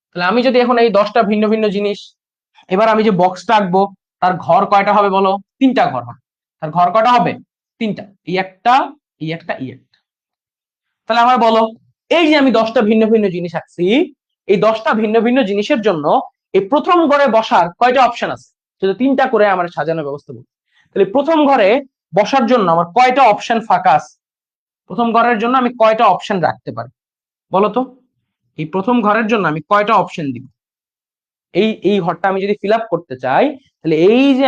তাহলে আমি যদি এখন এই 10টা ভিন্ন ভিন্ন জিনিস, এবার আমি যে বক্সটা আঁকবো, তার ঘর কয়টা হবে বলো? 3টা ঘর হবে। তার ঘর কয়টা হবে? 3টা। এই একটা, এই একটা, এই একটা। তাহলে আমার বলো, এই যে আমি 10টা ভিন্ন ভিন্ন জিনিস আঁকছি, এই 10টা ভিন্ন ভিন্ন জিনিসের জন্য এই প্রথম ঘরে বসার কয়টা অপশন আছে? যদি 3টা করে আমার সাজানোর ব্যবস্থা বলি, তাহলে প্রথম ঘরে বসার জন্য আমার কয়টা অপশন ফাঁকা আছে? প্রথম ঘরের জন্য আমি কয়টা অপশন রাখতে পারি বলো তো? এই প্রথম ঘরের জন্য আমি কয়টা অপশন দিব? এই এই ঘরটা আমি যদি ফিল আপ করতে চাই, তাহলে এই যে